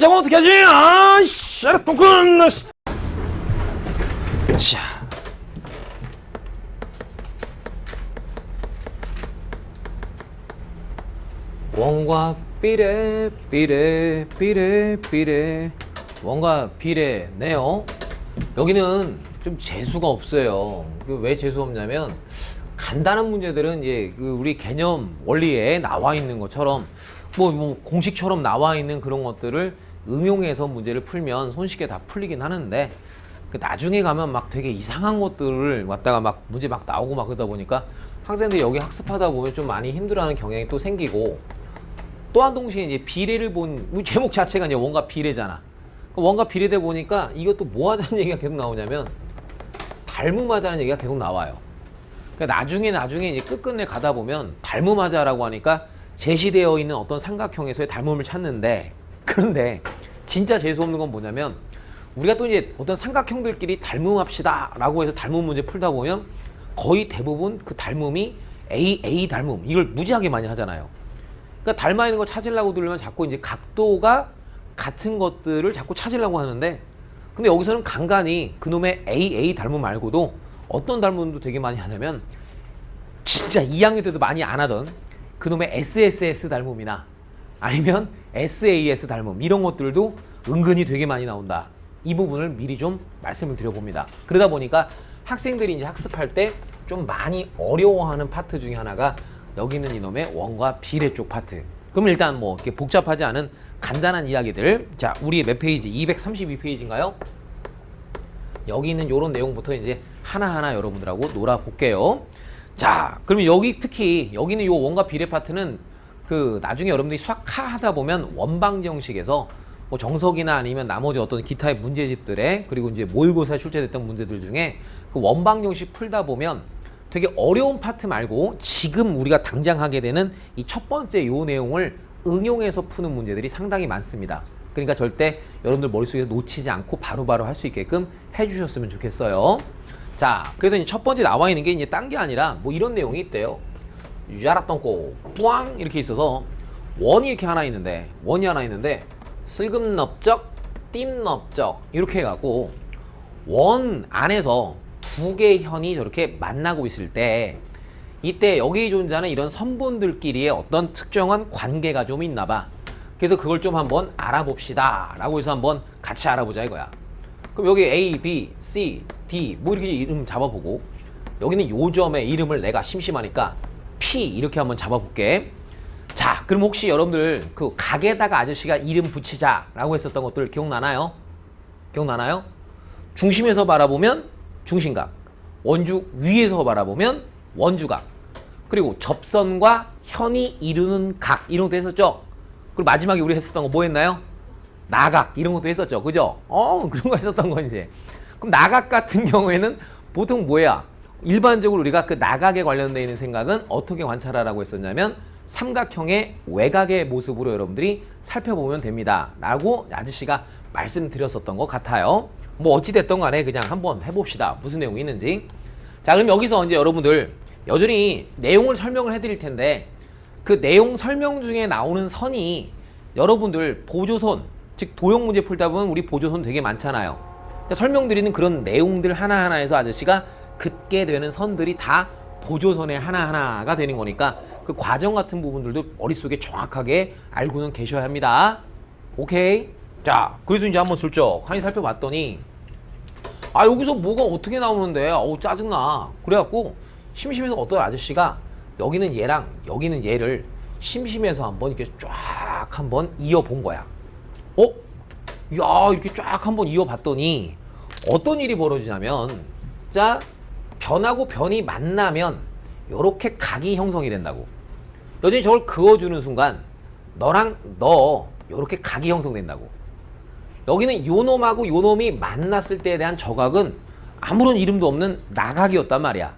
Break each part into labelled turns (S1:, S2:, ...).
S1: 잠깐 어떻게 하지? 아이씨, 똥끈. 자. 원과 비례 비례 비례 비례 원과 비례네요. 여기는 좀 재수가 없어요. 왜 재수 없냐면 간단한 문제들은 이제 우리 개념 원리에 나와 있는 것처럼 뭐 공식처럼 나와 있는 그런 것들을 응용해서 문제를 풀면 손쉽게 다 풀리긴 하는데 나중에 가면 막 되게 이상한 것들을 갖다가 막 문제 막 나오고 막 그러다 보니까 학생들이 여기 학습하다 보면 좀 많이 힘들어하는 경향이 또 생기고 또한 동시에 이제 비례를 본 제목 자체가 이제 원과 비례잖아. 원과 비례돼 보니까 이것도 뭐 하자는 얘기가 계속 나오냐면 닮음하자는 얘기가 계속 나와요. 그러니까 나중에 이제 끝끝내 가다 보면 닮음하자라고 하니까 제시되어 있는 어떤 삼각형에서의 닮음을 찾는데 그런데 진짜 재수 없는 건 뭐냐면 우리가 또 이제 어떤 삼각형들끼리 닮음합시다 라고 해서 닮음 문제 풀다 보면 거의 대부분 그 닮음이 A 닮음 이걸 무지하게 많이 하잖아요. 그러니까 닮아 있는 걸 찾으려고 들으면 자꾸 이제 각도가 같은 것들을 자꾸 찾으려고 하는데 근데 여기서는 간간히 그놈의 A 닮음 말고도 어떤 닮음도 되게 많이 하냐면 진짜 2학년 때도 많이 안 하던 그놈의 SSS 닮음이나 아니면 SAS 닮음 이런 것들도 은근히 되게 많이 나온다. 이 부분을 미리 좀 말씀을 드려봅니다. 그러다 보니까 학생들이 이제 학습할 때 좀 많이 어려워하는 파트 중에 하나가 여기 있는 이놈의 원과 비례 쪽 파트. 그럼 일단 뭐 이렇게 복잡하지 않은 간단한 이야기들. 자, 우리 몇 페이지? 232페이지인가요? 여기 있는 요런 내용부터 이제 하나하나 여러분들하고 놀아볼게요. 자, 그러면 여기 특히 여기는 요 원과 비례 파트는 나중에 여러분들이 수학하 하다 보면 원방지 형식에서 뭐 정석이나 아니면 나머지 어떤 기타의 문제집들에 그리고 이제 모의고사에 출제됐던 문제들 중에 그 원방지 형식 풀다 보면 되게 어려운 파트 말고 지금 우리가 당장 하게 되는 이 첫 번째 요 내용을 응용해서 푸는 문제들이 상당히 많습니다. 그러니까 절대 여러분들 머릿속에서 놓치지 않고 바로바로 할 수 있게끔 해주셨으면 좋겠어요. 자, 그래서 이제 첫 번째 나와 있는 게 이제 딴 게 아니라 뭐 이런 내용이 있대요. 야라똥꼬 뿌앙 이렇게 있어서 원이 하나 있는데 슬금넓적 띵넓적 이렇게 해갖고 원 안에서 두 개의 현이 저렇게 만나고 있을 때 이때 여기 존재하는 이런 선분들끼리의 어떤 특정한 관계가 좀 있나 봐. 그래서 그걸 좀 한번 알아봅시다 라고 해서 한번 같이 알아보자 이거야. 그럼 여기 A, B, C, D 뭐 이렇게 이름 잡아보고 여기는 요 점의 이름을 내가 심심하니까 P 이렇게 한번 잡아볼게. 자, 그럼 혹시 여러분들 그 각에다가 아저씨가 이름 붙이자 라고 했었던 것들 기억나나요? 중심에서 바라보면 중심각, 원주 위에서 바라보면 원주각, 그리고 접선과 현이 이루는 각 이런 것도 했었죠. 그리고 마지막에 우리 했었던 거 뭐 했나요? 나각 이런 것도 했었죠. 그죠? 그런 거 했었던 거 이제. 그럼 나각 같은 경우에는 보통 뭐야? 일반적으로 우리가 그 나각에 관련되어 있는 생각은 어떻게 관찰하라고 했었냐면 삼각형의 외곽의 모습으로 여러분들이 살펴보면 됩니다 라고 아저씨가 말씀드렸었던 것 같아요. 뭐 어찌됐던 간에 그냥 한번 해봅시다. 무슨 내용이 있는지. 자, 그럼 여기서 이제 여러분들 여전히 내용을 설명을 해드릴 텐데 그 내용 설명 중에 나오는 선이 여러분들 보조선, 즉 도형 문제 풀다 보면 우리 보조선 되게 많잖아요. 그러니까 설명드리는 그런 내용들 하나하나에서 아저씨가 긋게 되는 선들이 다 보조선의 하나하나가 되는 거니까 그 과정 같은 부분들도 머릿속에 정확하게 알고는 계셔야 합니다. 오케이? 자, 그래서 이제 한번 슬쩍 한이 살펴봤더니 여기서 뭐가 어떻게 나오는데 짜증나. 그래갖고 심심해서 어떤 아저씨가 여기는 얘랑 여기는 얘를 심심해서 한번 이렇게 쫙 한번 이어본 거야. 야, 이렇게 쫙 한번 이어봤더니 어떤 일이 벌어지냐면 자, 변하고 변이 만나면 요렇게 각이 형성이 된다고. 여전히 저걸 그어주는 순간 너랑 너 요렇게 각이 형성된다고. 여기는 요 놈하고 요 놈이 만났을 때에 대한 저각은 아무런 이름도 없는 나각이었단 말이야.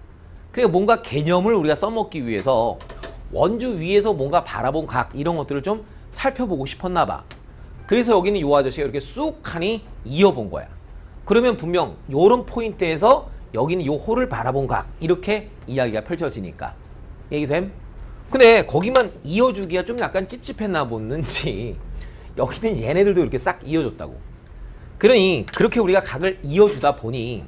S1: 그러니까 뭔가 개념을 우리가 써먹기 위해서 원주 위에서 뭔가 바라본 각 이런 것들을 좀 살펴보고 싶었나 봐. 그래서 여기는 요 아저씨가 이렇게 쑥 하니 이어본 거야. 그러면 분명 요런 포인트에서 여기는 요 홀을 바라본 각 이렇게 이야기가 펼쳐지니까. 얘기됨? 근데 거기만 이어주기가 좀 약간 찝찝했나 보는지 여기는 얘네들도 이렇게 싹 이어줬다고. 그러니 그렇게 우리가 각을 이어주다 보니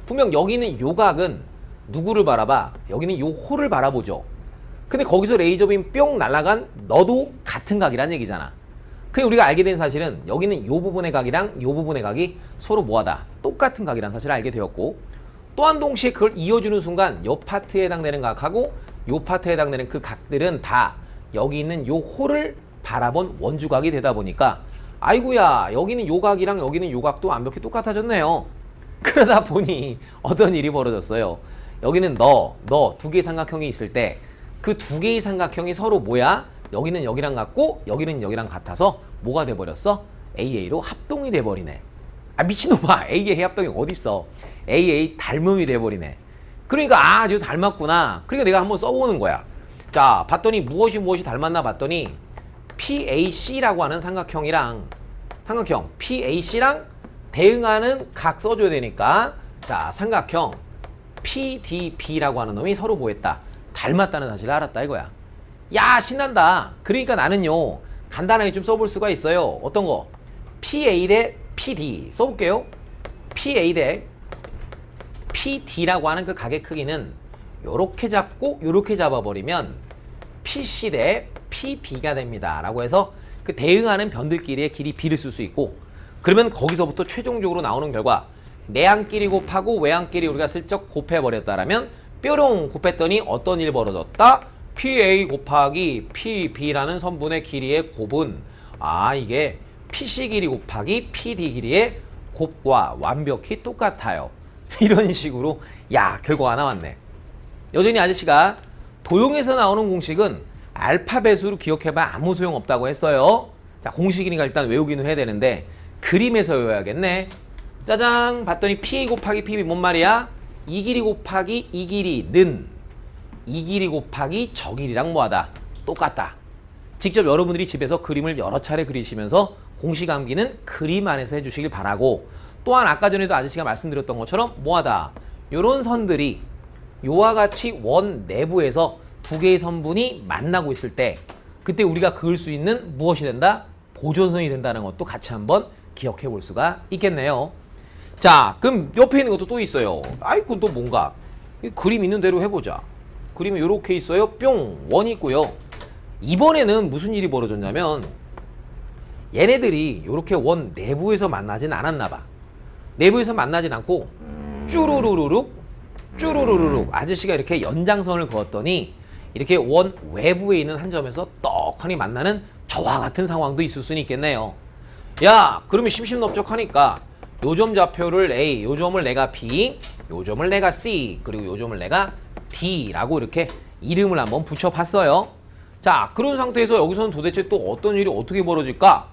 S1: 분명 여기는 요 각은 누구를 바라봐? 여기는 요 홀을 바라보죠. 근데 거기서 레이저빔 뿅 날아간 너도 같은 각이란 얘기잖아. 그게 우리가 알게 된 사실은 여기는 요 부분의 각이랑 요 부분의 각이 서로 뭐하다? 똑같은 각이라는 사실을 알게 되었고, 또한 동시에 그걸 이어주는 순간 요 파트에 해당되는 각하고 요 파트에 해당되는 그 각들은 다 여기 있는 요 홀을 바라본 원주각이 되다 보니까 아이고야 여기는 요 각이랑 여기는 요 각도 완벽히 똑같아졌네요. 그러다 보니 어떤 일이 벌어졌어요. 여기는 너 두 개의 삼각형이 있을 때 그 두 개의 삼각형이 서로 뭐야? 여기는 여기랑 같고 여기는 여기랑 같아서 뭐가 돼버렸어? AA로 합동이 돼버리네. 아 미친놈아, AA 합동이 어딨어? AA 닮음이 돼버리네. 그러니까 아주 닮았구나. 그러니까 내가 한번 써보는 거야. 자 봤더니 무엇이 닮았나 봤더니 PAC라고 하는 삼각형 PAC랑 대응하는 각 써줘야 되니까, 자 삼각형 PDB라고 하는 놈이 서로 뭐했다? 닮았다는 사실을 알았다 이거야. 야 신난다. 그러니까 나는요 간단하게 좀 써볼 수가 있어요. 어떤 거? PA 대 PD 써볼게요. PA 대 PD라고 하는 그 각의 크기는 요렇게 잡고 요렇게 잡아버리면 PC 대 PB가 됩니다 라고 해서 그 대응하는 변들끼리의 길이 B를 쓸 수 있고, 그러면 거기서부터 최종적으로 나오는 결과 내항끼리 곱하고 외항끼리 우리가 슬쩍 곱해버렸다라면 뾰롱 곱했더니 어떤 일이 벌어졌다? PA 곱하기 PB라는 선분의 길이의 곱은 이게 PC 길이 곱하기 PD 길이의 곱과 완벽히 똑같아요. 이런 식으로 결과가 나왔네. 여전히 아저씨가 도형에서 나오는 공식은 알파벳으로 기억해봐 아무 소용없다고 했어요. 자 공식이니까 일단 외우기는 해야 되는데 그림에서 외워야겠네. 짜장 봤더니 PA 곱하기 PB 뭔 말이야? 이 길이 곱하기 이 길이는 이 길이 곱하기 저 길이랑 뭐하다? 똑같다. 직접 여러분들이 집에서 그림을 여러 차례 그리시면서 공식 암기는 그림 안에서 해주시길 바라고, 또한 아까 전에도 아저씨가 말씀드렸던 것처럼 뭐하다? 요런 선들이 요와 같이 원 내부에서 두 개의 선분이 만나고 있을 때 그때 우리가 그을 수 있는 무엇이 된다? 보조선이 된다는 것도 같이 한번 기억해 볼 수가 있겠네요. 자 그럼 옆에 있는 것도 또 있어요. 그건 또 뭔가 그림 있는 대로 해보자. 그림이 요렇게 있어요. 뿅 원이 있고요. 이번에는 무슨 일이 벌어졌냐면 얘네들이 요렇게 원 내부에서 만나진 않았나 봐. 내부에서 만나진 않고 쭈루루루룩 아저씨가 이렇게 연장선을 그었더니 이렇게 원 외부에 있는 한 점에서 떡하니 만나는 저와 같은 상황도 있을 수는 있겠네요. 야 그러면 심심넓적하니까 요 점 좌표를 A, 요 점을 내가 B, 요 점을 내가 C, 그리고 요 점을 내가 D라고 이렇게 이름을 한번 붙여봤어요. 자 그런 상태에서 여기서는 도대체 또 어떤 일이 어떻게 벌어질까?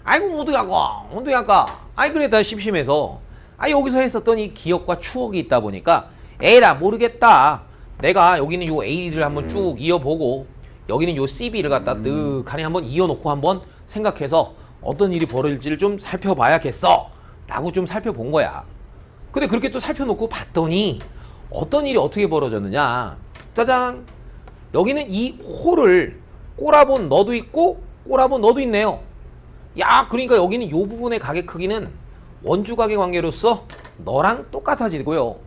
S1: 아이고 어떻게 할까? 그래 다 심심해서 여기서 했었던 이 기억과 추억이 있다 보니까 에라 모르겠다. 내가 여기는 요 A를 한번 쭉 이어보고 여기는 요 CB를 갖다 뜩하니 한번 이어놓고 한번 생각해서 어떤 일이 벌어질지를 좀 살펴봐야겠어 라고 좀 살펴본 거야. 근데 그렇게 또 살펴놓고 봤더니 어떤 일이 어떻게 벌어졌느냐. 짜잔, 여기는 이 홀을 꼬라본 너도 있고 꼬라본 너도 있네요. 그러니까 여기는 요 부분의 각의 크기는 원주각의 관계로서 너랑 똑같아지고요.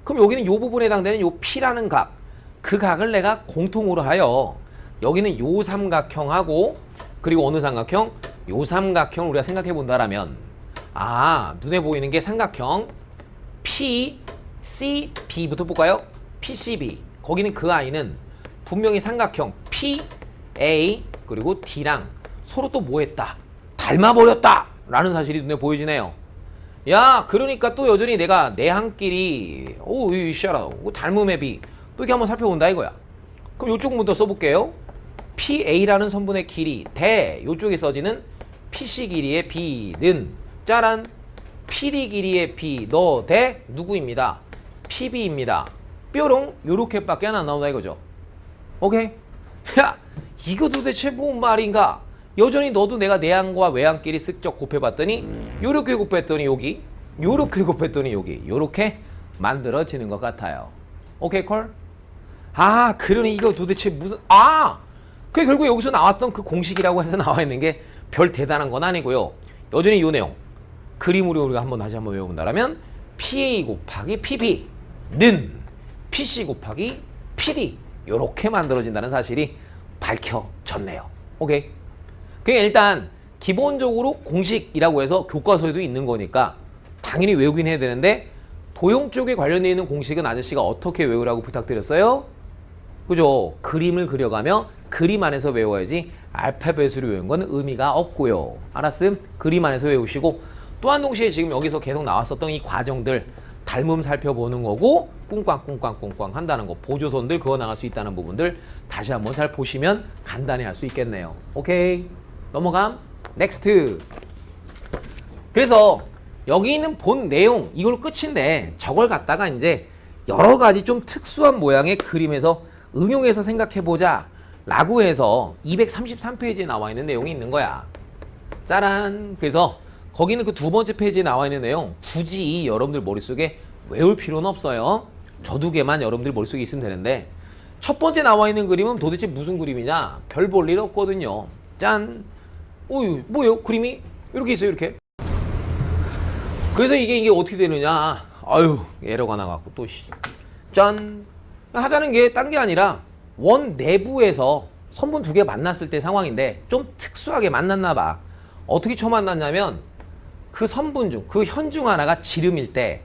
S1: 그럼 여기는 요 부분에 해당되는 요 P라는 각, 그 각을 내가 공통으로 하여 여기는 요 삼각형하고 그리고 어느 삼각형? 요 삼각형을 우리가 생각해 본다라면 눈에 보이는 게 삼각형 PCB부터 볼까요? PCB. 거기는 그 아이는 분명히 삼각형 PA 그리고 D랑 서로 또 뭐했다? 닮아버렸다! 라는 사실이 눈에 보여지네요. 그러니까 또 여전히 내가 내항끼리 닮음의 비 또 이렇게 한번 살펴본다 이거야. 그럼 요쪽 부터 써볼게요. PA라는 선분의 길이 대 요쪽에 써지는 PC 길이의 B는 짜란 PD 길이의 B 너 대 누구입니다? PB입니다. 뾰롱 요렇게밖에 안 나온다 이거죠. 오케이? 이거 도대체 뭔 말인가? 여전히 너도 내가 내항과 외항끼리 쓱쩍 곱해봤더니 요렇게 곱했더니 여기 요렇게 곱했더니 여기 요렇게 만들어지는 것 같아요. 오케이 콜? 그러니 이거 도대체 무슨 그게 결국 여기서 나왔던 그 공식이라고 해서 나와 있는 게 별 대단한 건 아니고요. 여전히 이 내용 그림으로 우리가 다시 한번 외워본다면 PA 곱하기 PB는 PC 곱하기 PD 이렇게 만들어진다는 사실이 밝혀졌네요. 오케이. 그게 일단 기본적으로 공식이라고 해서 교과서에도 있는 거니까 당연히 외우긴 해야 되는데 도형 쪽에 관련되어 있는 공식은 아저씨가 어떻게 외우라고 부탁드렸어요? 그죠? 그림을 그려가며 그림 안에서 외워야지 알파벳으로 외운 건 의미가 없고요. 알았음? 그림 안에서 외우시고 또한 동시에 지금 여기서 계속 나왔었던 이 과정들 닮음 살펴보는 거고 꿍꽝 한다는 거 보조선들 그어 나갈 수 있다는 부분들 다시 한번 잘 보시면 간단히 할 수 있겠네요. 오케이 넘어감 넥스트. 그래서 여기 있는 본 내용 이걸 끝인데 저걸 갖다가 이제 여러 가지 좀 특수한 모양의 그림에서 응용해서 생각해보자 라고 해서 233페이지에 나와 있는 내용이 있는 거야. 짜란. 그래서 거기는 그 두 번째 페이지에 나와 있는 내용 굳이 여러분들 머릿속에 외울 필요는 없어요. 저 두 개만 여러분들 머릿속에 있으면 되는데 첫 번째 나와 있는 그림은 도대체 무슨 그림이냐? 별 볼 일 없거든요. 짠. 어유 뭐예요? 그림이 이렇게 있어요. 이렇게. 그래서 이게 어떻게 되느냐? 아유 에러가 나갖고 또 짠. 하자는 게 딴 게 아니라 원 내부에서 선분 두 개 만났을 때 상황인데 좀 특수하게 만났나 봐. 어떻게 처음 만났냐면 그 선분 중, 그 현 중 하나가 지름일 때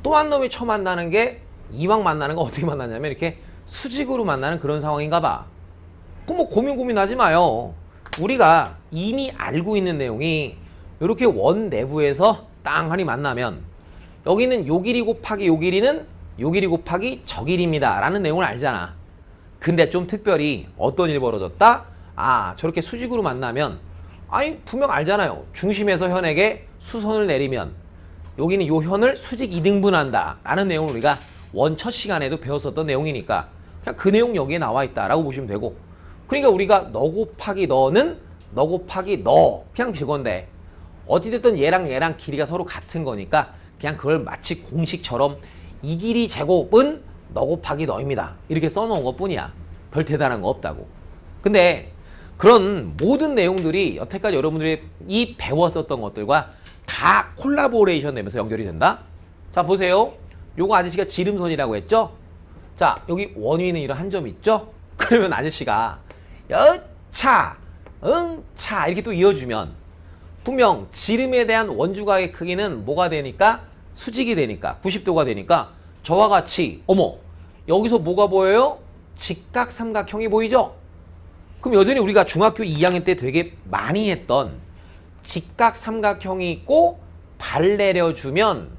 S1: 또 한 놈이 처음 만나는 게 이왕 만나는 거 어떻게 만났냐면 이렇게 수직으로 만나는 그런 상황인가 봐. 그럼 뭐 고민하지 마요. 우리가 이미 알고 있는 내용이 이렇게 원 내부에서 땅하니 만나면 여기는 요 길이 곱하기 요 길이는 요 길이 곱하기 저 길입니다 라는 내용을 알잖아. 근데 좀 특별히 어떤 일이 벌어졌다? 아 저렇게 수직으로 만나면 아니 분명 알잖아요. 중심에서 현에게 수선을 내리면 여기는 요 현을 수직 2등분한다 라는 내용을 우리가 원 첫 시간에도 배웠었던 내용이니까 그냥 그 내용 여기에 나와 있다라고 보시면 되고, 그러니까 우리가 너 곱하기 너는 너 곱하기 너 그냥 그건데 어찌됐든 얘랑 길이가 서로 같은 거니까 그냥 그걸 마치 공식처럼 이 길이 제곱은 너 곱하기 너입니다 이렇게 써놓은 것 뿐이야. 별 대단한 거 없다고. 근데 그런 모든 내용들이 여태까지 여러분들이 이 배웠었던 것들과 다 콜라보레이션 되면서 연결이 된다. 자 보세요. 요거 아저씨가 지름선이라고 했죠. 자 여기 원위는 이런 한 점 있죠. 그러면 아저씨가 여차 응차 이렇게 또 이어주면 분명 지름에 대한 원주각의 크기는 뭐가 되니까 수직이 되니까 90도가 되니까 저와 같이 어머 여기서 뭐가 보여요? 직각삼각형이 보이죠? 그럼 여전히 우리가 중학교 2학년 때 되게 많이 했던 직각삼각형이 있고 발 내려주면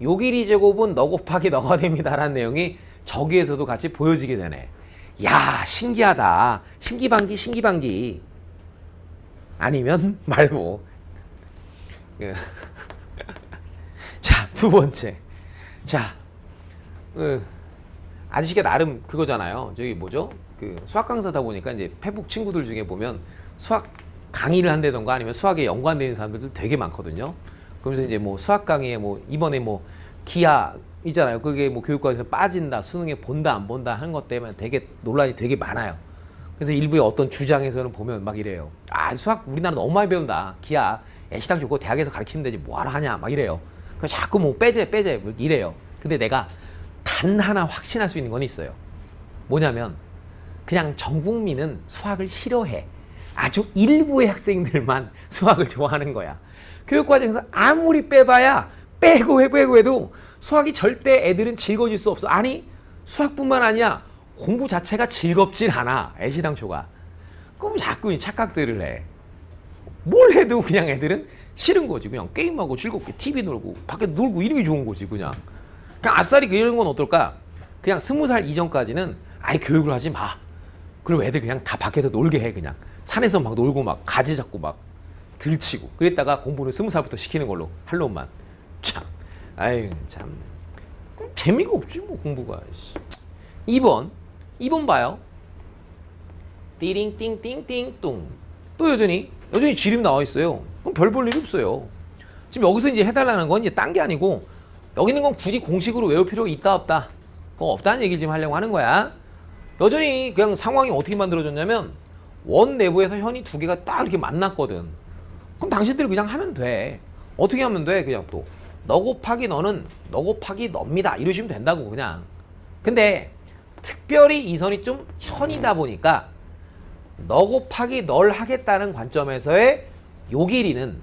S1: 요 길이 제곱은 너 곱하기 너가 됩니다 라는 내용이 저기에서도 같이 보여지게 되네. 야 신기하다. 신기방기 아니면 말고. 자 두 번째. 자 아저씨가 나름 그거잖아요. 저기 뭐죠? 그 수학 강사다 보니까 이제 페북 친구들 중에 보면 수학 강의를 한다던가 아니면 수학에 연관되는 사람들도 되게 많거든요. 그러면서 이제 뭐 수학 강의에 뭐 이번에 뭐 기하 있잖아요. 그게 뭐 교육과에서 빠진다, 수능에 본다 안 본다 하는 것 때문에 되게 논란이 되게 많아요. 그래서 일부의 어떤 주장에서는 보면 막 이래요. 아 수학 우리나라 너무 많이 배운다. 기하 애시당 좋고 대학에서 가르치면 되지 뭐하러 하냐 막 이래요. 그래서 자꾸 뭐 빼재 뭐 이래요. 근데 내가 단 하나 확신할 수 있는 건 있어요. 뭐냐면 그냥 전 국민은 수학을 싫어해. 아주 일부의 학생들만 수학을 좋아하는 거야. 교육과정에서 아무리 빼봐야 빼고 해도 수학이 절대 애들은 즐거워질 수 없어. 아니 수학뿐만 아니야 공부 자체가 즐겁진 않아. 애시당초가. 그럼 자꾸 착각들을 해. 뭘 해도 그냥 애들은 싫은 거지. 그냥 게임하고 즐겁게 TV 놀고 밖에 놀고 이런 게 좋은 거지. 그냥 아싸리 그러는 건 어떨까? 그냥 20살 이전까지는 아예 교육을 하지 마. 그리고 애들 그냥 다 밖에서 놀게 해. 그냥 산에서 막 놀고 막 가지 잡고 막 들치고 그랬다가 공부는 20살부터 시키는 걸로 할 놈만. 참 아유 참 재미가 없지 뭐 공부가. 2번 봐요. 띠링띵띵띵뚱 또 여전히 지름 나와 있어요. 그럼 별 볼 일이 없어요. 지금 여기서 이제 해달라는 건 이제 딴 게 아니고 여기 있는 건 굳이 공식으로 외울 필요가 있다 없다? 그거 없다는 얘기를 지금 하려고 하는 거야. 여전히 그냥 상황이 어떻게 만들어졌냐면 원 내부에서 현이 두 개가 딱 이렇게 만났거든. 그럼 당신들 그냥 하면 돼. 어떻게 하면 돼? 그냥 또 너 곱하기 너는 너 곱하기 너입니다. 이러시면 된다고 그냥. 근데 특별히 이 선이 좀 현이다 보니까 너 곱하기 널 하겠다는 관점에서의 요 길이는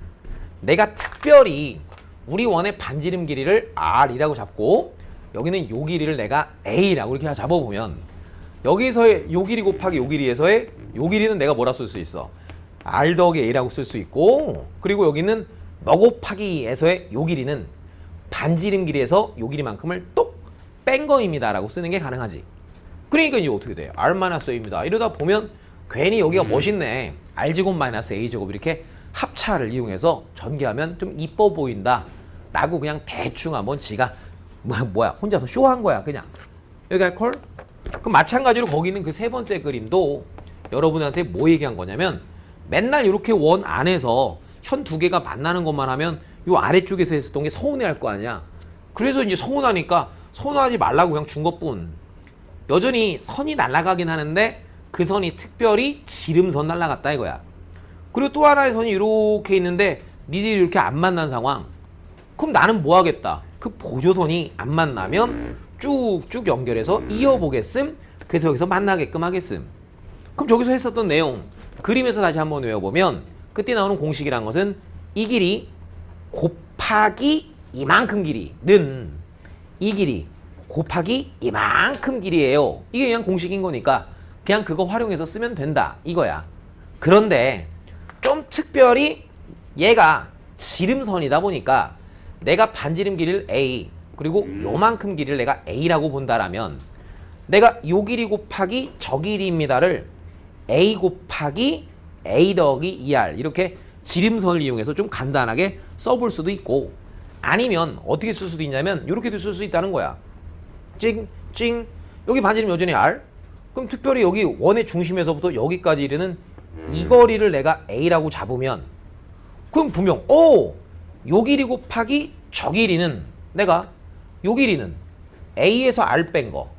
S1: 내가 특별히 우리 원의 반지름 길이를 R이라고 잡고 여기는 요 길이를 내가 A라고 이렇게 잡아보면 여기서의 요 길이 곱하기 요 길이에서의 요 길이는 내가 뭐라 쓸 수 있어? R 더하기 A라고 쓸 수 있고, 그리고 여기는 너 곱하기에서의 요 길이는 반지름 길이에서 요 길이만큼을 똑 뺀 거입니다 라고 쓰는 게 가능하지. 그러니까 이제 어떻게 돼요? R-A입니다. 이러다 보면 괜히 여기가 멋있네. R제곱 마이너스 A제곱 이렇게 합차를 이용해서 전개하면 좀 이뻐 보인다 라고 그냥 대충 한번 지가 뭐야 혼자서 쇼한 거야 그냥. 여기 할 걸? 그럼 마찬가지로 거기 있는 그 세 번째 그림도 여러분한테 뭐 얘기한 거냐면 맨날 이렇게 원 안에서 현 두 개가 만나는 것만 하면 요 아래쪽에서 했었던 게 서운해할 거 아니야. 그래서 이제 서운하니까 서운하지 말라고 그냥 준 것뿐. 여전히 선이 날아가긴 하는데 그 선이 특별히 지름선 날아갔다 이거야. 그리고 또 하나의 선이 이렇게 있는데 니들이 이렇게 안 만난 상황. 그럼 나는 뭐 하겠다? 그 보조선이 안 만나면 쭉쭉 연결해서 이어보겠음. 그래서 여기서 만나게끔 하겠음. 그럼 저기서 했었던 내용 그림에서 다시 한번 외워보면 그때 나오는 공식이란 것은 이 길이 곱하기 이만큼 길이는 이 길이 곱하기 이만큼 길이에요. 이게 그냥 공식인 거니까 그냥 그거 활용해서 쓰면 된다 이거야. 그런데 좀 특별히 얘가 지름선이다 보니까 내가 반지름 길이를 A 그리고 요만큼 길이를 내가 A라고 본다라면 내가 요 길이 곱하기 저 길이입니다를 A 곱하기 A 더하기 2R 이렇게 지름선을 이용해서 좀 간단하게 써볼 수도 있고, 아니면 어떻게 쓸 수도 있냐면 이렇게도 쓸 수 있다는 거야. 찡 여기 반지름 여전히 R. 그럼 특별히 여기 원의 중심에서부터 여기까지 이르는 이 거리를 내가 A라고 잡으면 그럼 분명 요 길이 곱하기 저 길이는 내가 요 길이는 A에서 R 뺀 거,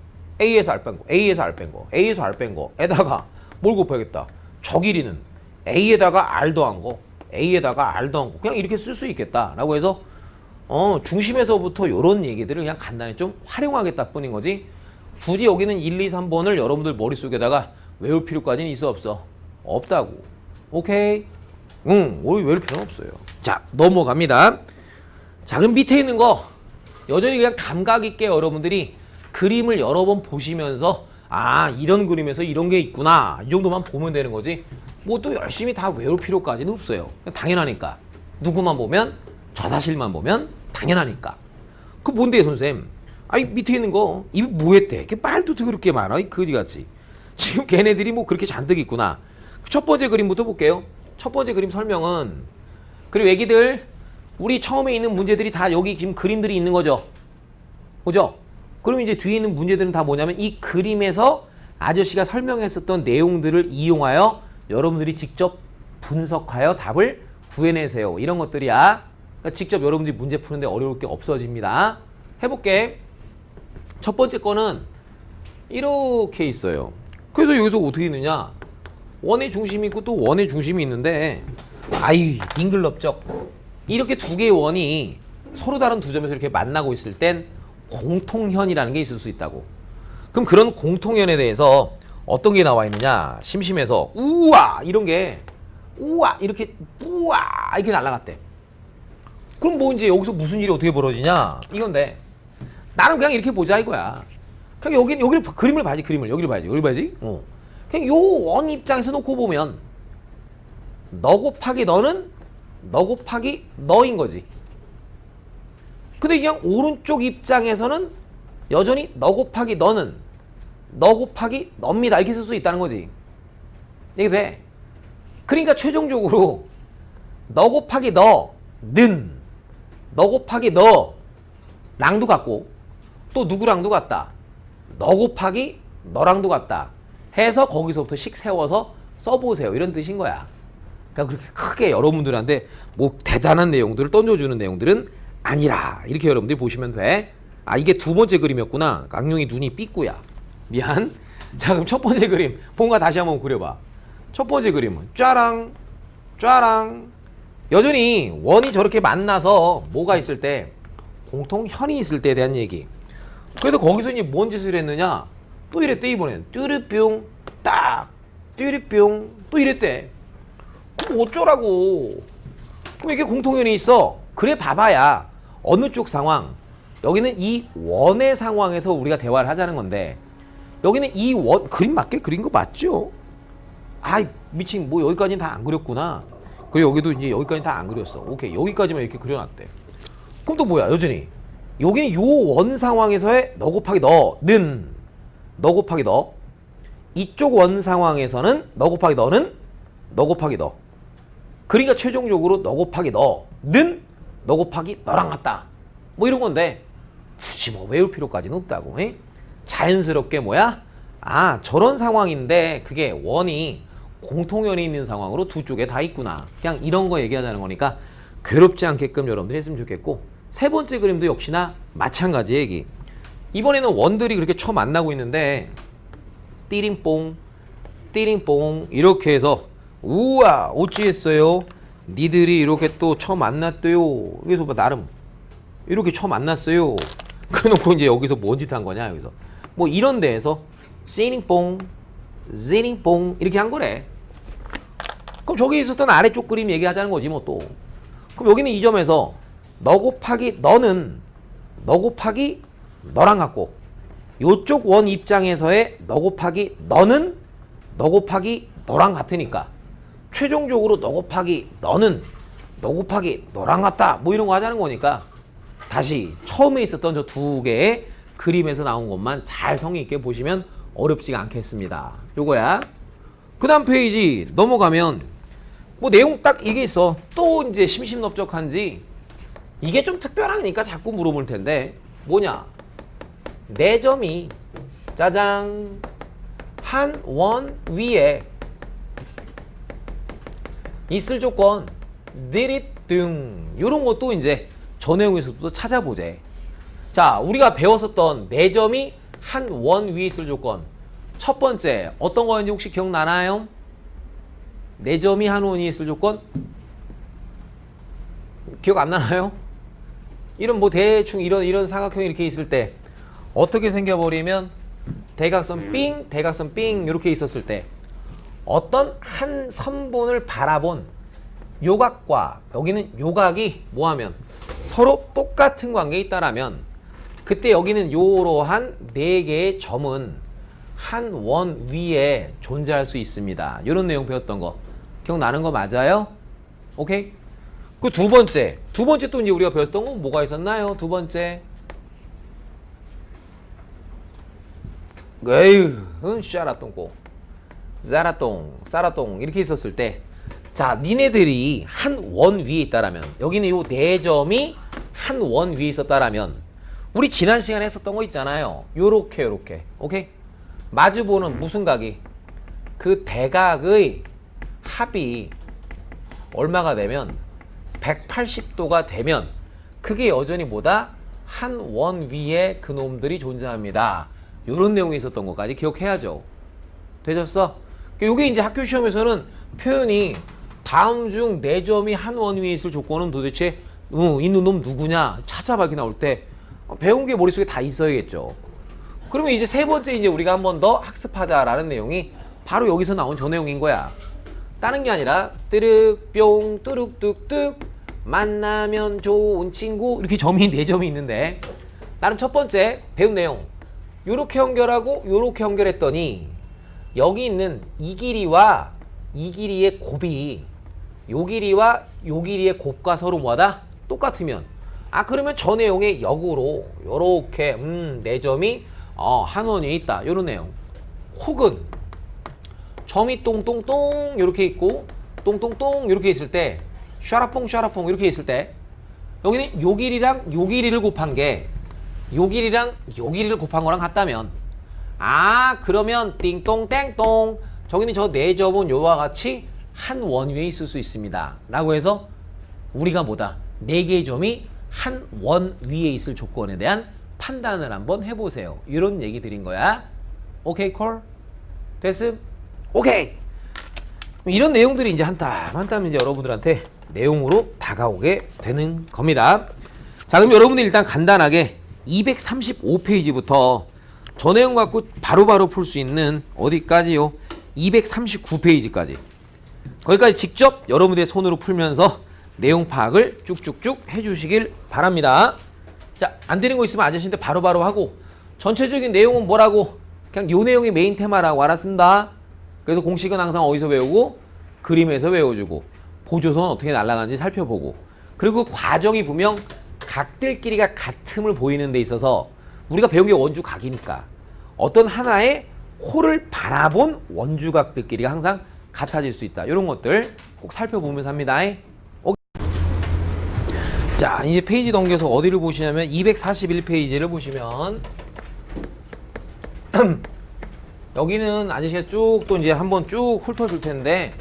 S1: A에서 R 뺀 거, A에서 R 뺀 거, A에서 R 뺀 거에다가 뭘 곱해야겠다. 저 길이는 A에다가 R 더한 거, A에다가 R 더한 거 그냥 이렇게 쓸 수 있겠다라고 해서 중심에서부터 이런 얘기들을 그냥 간단히 좀 활용하겠다 뿐인 거지. 굳이 여기는 1, 2, 3번을 여러분들 머릿속에다가 외울 필요까지는 있어 없어? 없다고. 오케이? 외울 필요는 없어요. 자, 넘어갑니다. 자, 그럼 밑에 있는 거 여전히 그냥 감각 있게 여러분들이 그림을 여러 번 보시면서 이런 그림에서 이런 게 있구나 이 정도만 보면 되는 거지 뭐 또 열심히 다 외울 필요까지는 없어요. 당연하니까. 누구만 보면 저 사실만 보면 당연하니까. 그 뭔데 선생님? 밑에 있는 거 이게 뭐했대? 이렇게 말도 그렇게 많아 이 거지같이. 지금 걔네들이 뭐 그렇게 잔뜩 있구나. 첫 번째 그림부터 볼게요. 첫 번째 그림 설명은 그리고 애기들 우리 처음에 있는 문제들이 다 여기 지금 그림들이 있는 거죠. 그죠? 그럼 이제 뒤에 있는 문제들은 다 뭐냐면 이 그림에서 아저씨가 설명했었던 내용들을 이용하여 여러분들이 직접 분석하여 답을 구해내세요. 이런 것들이야. 그러니까 직접 여러분들이 문제 푸는데 어려울 게 없어집니다. 해볼게. 첫 번째 거는 이렇게 있어요. 그래서 여기서 어떻게 있느냐? 원의 중심이 있고 또 원의 중심이 있는데 빙글럽적 이렇게 두 개의 원이 서로 다른 두 점에서 이렇게 만나고 있을 땐 공통현이라는 게 있을 수 있다고. 그럼 그런 공통현에 대해서 어떤 게 나와 있느냐? 심심해서 우와 이런 게 우와 이렇게 우와 이렇게 날아갔대. 그럼 뭐 이제 여기서 무슨 일이 어떻게 벌어지냐? 이건데 나는 그냥 이렇게 보자 이거야. 그냥 여기를 그림을 봐야지. 여기를 봐야지. 그냥 요 원 입장에서 놓고 보면 너 곱하기 너는 너 곱하기 너인 거지. 근데 그냥 오른쪽 입장에서는 여전히 너 곱하기 너는 너 곱하기 너입니다. 이렇게 쓸 수 있다는 거지. 이게 돼. 그러니까 최종적으로 너 곱하기 너는 너 곱하기 너랑도 같고 또 누구랑도 같다. 너 곱하기 너랑도 같다. 해서 거기서부터 식 세워서 써보세요. 이런 뜻인 거야. 그러니까 그렇게 크게 여러분들한테 뭐 대단한 내용들을 던져주는 내용들은 아니라 이렇게 여러분들이 보시면 돼. 이게 두 번째 그림이었구나. 악룡이 눈이 삐꾸야. 미안. 자, 그럼 첫 번째 그림 뭔가 다시 한번 그려봐. 첫 번째 그림은 짜랑 짜랑. 여전히 원이 저렇게 만나서 뭐가 있을 때 공통현이 있을 때에 대한 얘기. 그래도 거기서 이제 뭔 짓을 했느냐? 또 이랬대 이번엔. 뚜르뿅 딱 뚜르뿅 또 이랬대. 그럼 어쩌라고. 그럼 이게 공통현이 있어. 그래 봐봐야 어느 쪽 상황. 여기는 이 원의 상황에서 우리가 대화를 하자는 건데 여기는 이 원 그림 맞게 그린 거 맞죠? 아이 미친 뭐 여기까지는 다 안 그렸구나. 그리고 여기도 이제 여기까지는 다 안 그렸어. 오케이 여기까지만 이렇게 그려놨대. 그럼 또 뭐야 여전히 여기는 요 원 상황에서의 너 곱하기 너는 너 곱하기 너. 이쪽 원 상황에서는 너 곱하기 너는 너 곱하기 너. 그러니까 최종적으로 너 곱하기 너는 너 곱하기 너랑 같다. 뭐 이런 건데 굳이 뭐 외울 필요까지는 없다고. 에? 자연스럽게 뭐야? 아 저런 상황인데 그게 원이 공통연이 있는 상황으로 두 쪽에 다 있구나. 그냥 이런 거 얘기하자는 거니까 괴롭지 않게끔 여러분들이 했으면 좋겠고 세 번째 그림도 역시나 마찬가지 얘기. 이번에는 원들이 그렇게 처음 만나고 있는데 띠링뽕 띠링뽕 이렇게 해서 우와 어찌했어요? 니들이 이렇게 또 처음 만났대요. 그래서 뭐 나름 이렇게 처음 만났어요. 그래놓고 이제 여기서 뭔 짓 한 거냐 여기서 뭐 이런 데에서 띠링뽕 띠링뽕 이렇게 한 거래. 그럼 저기 있었던 아래쪽 그림 얘기하자는 거지 뭐 또. 그럼 여기는 이 점에서 너 곱하기 너는 너 곱하기 너랑 같고 요쪽 원 입장에서의 너 곱하기 너는 너 곱하기 너랑 같으니까 최종적으로 너 곱하기 너는 너 곱하기 너랑 같다 뭐 이런 거 하자는 거니까 다시 처음에 있었던 저 두 개의 그림에서 나온 것만 잘 성의 있게 보시면 어렵지가 않겠습니다. 요거야. 그 다음 페이지 넘어가면 뭐 내용 딱 이게 있어. 또 이제 심심넓적한지 이게 좀 특별하니까 자꾸 물어볼 텐데 뭐냐? 네 점이 짜장 한 원 위에 있을 조건 드립 등 요런 것도 이제 저 내용에서도 찾아보재. 자 우리가 배웠었던 네 점이 한 원 위에 있을 조건 첫 번째 어떤 거였는지 혹시 기억나나요? 네 점이 한 원 위에 있을 조건 기억 안 나나요? 이런 뭐 대충 이런 사각형이 이렇게 있을 때 어떻게 생겨버리면 대각선 삥 대각선 삥 이렇게 있었을 때 어떤 한 선분을 바라본 요각과 여기는 요각이 뭐하면 서로 똑같은 관계에 있다라면 그때 여기는 요러한 네 개의 점은 한 원 위에 존재할 수 있습니다. 이런 내용 배웠던 거 기억나는 거 맞아요? 오케이? 그 두 번째 또 이제 우리가 배웠던 건 뭐가 있었나요? 두 번째 에휴 샤라똥꼬 싸라똥 이렇게 있었을 때 자 니네들이 한 원 위에 있다라면 여기는 요 네 점이 한 원 위에 있었다라면 우리 지난 시간에 했었던 거 있잖아요. 요렇게 오케이? 마주보는 무슨 각이 그 대각의 합이 얼마가 되면 180도가 되면 그게 여전히 뭐다? 한 원 위에 그놈들이 존재합니다. 요런 내용이 있었던 것까지 기억해야죠. 되셨어? 요게 이제 학교 시험에서는 표현이 다음 중 네 점이 한 원 위에 있을 조건은 도대체 있는 놈 누구냐 찾아봐 이렇게 나올 때 배운 게 머릿속에 다 있어야겠죠. 그러면 이제 세 번째 이제 우리가 한 번 더 학습하자라는 내용이 바로 여기서 나온 저 내용인 거야. 다른 게 아니라 뜨륵뿅 뚜룩뚝뚝 만나면 좋은 친구 이렇게 점이 네 점이 있는데 나는 첫 번째 배운 내용 요렇게 연결하고 요렇게 연결했더니 여기 있는 이 길이와 이 길이의 곱이 요 길이와 요 길이의 곱과 서로 뭐하다? 똑같으면 그러면 저 내용의 역으로 요렇게 네 점이 한 원 위에 있다 요런 내용. 혹은 점이 똥똥똥 요렇게 있고 똥똥똥 요렇게 있을 때 샤라퐁 이렇게 있을 때 여기는 요 길이랑 요 길이를 곱한 게 요 길이랑 요 길이를 곱한 거랑 같다면 그러면 띵똥땡똥 저기는 저 네 점은 요와 같이 한 원 위에 있을 수 있습니다 라고 해서 우리가 뭐다? 네 개의 점이 한 원 위에 있을 조건에 대한 판단을 한번 해보세요. 이런 얘기 드린 거야. 오케이 콜? 됐음? 오케이. 이런 내용들이 이제 한 땀 한 땀 이제 여러분들한테 내용으로 다가오게 되는 겁니다. 자, 그럼 여러분들 일단 간단하게 235페이지부터 저 내용 갖고 바로바로 풀 수 있는 어디까지요? 239페이지까지. 거기까지 직접 여러분들의 손으로 풀면서 내용 파악을 쭉쭉쭉 해주시길 바랍니다. 자, 안 되는 거 있으면 아저씨한테 바로바로 하고 전체적인 내용은 뭐라고? 그냥 요 내용이 메인 테마라고 알았습니다. 그래서 공식은 항상 어디서 외우고 그림에서 외워주고 보조선 어떻게 날아가는지 살펴보고 그리고 과정이 분명 각들끼리가 같음을 보이는 데 있어서 우리가 배운 게 원주각이니까 어떤 하나의 홀을 바라본 원주각들끼리가 항상 같아질 수 있다. 이런 것들 꼭 살펴보면서 합니다. 자, 이제 페이지 넘겨서 어디를 보시냐면 241페이지를 보시면 여기는 아저씨가 쭉 또 이제 한번 쭉 훑어줄 텐데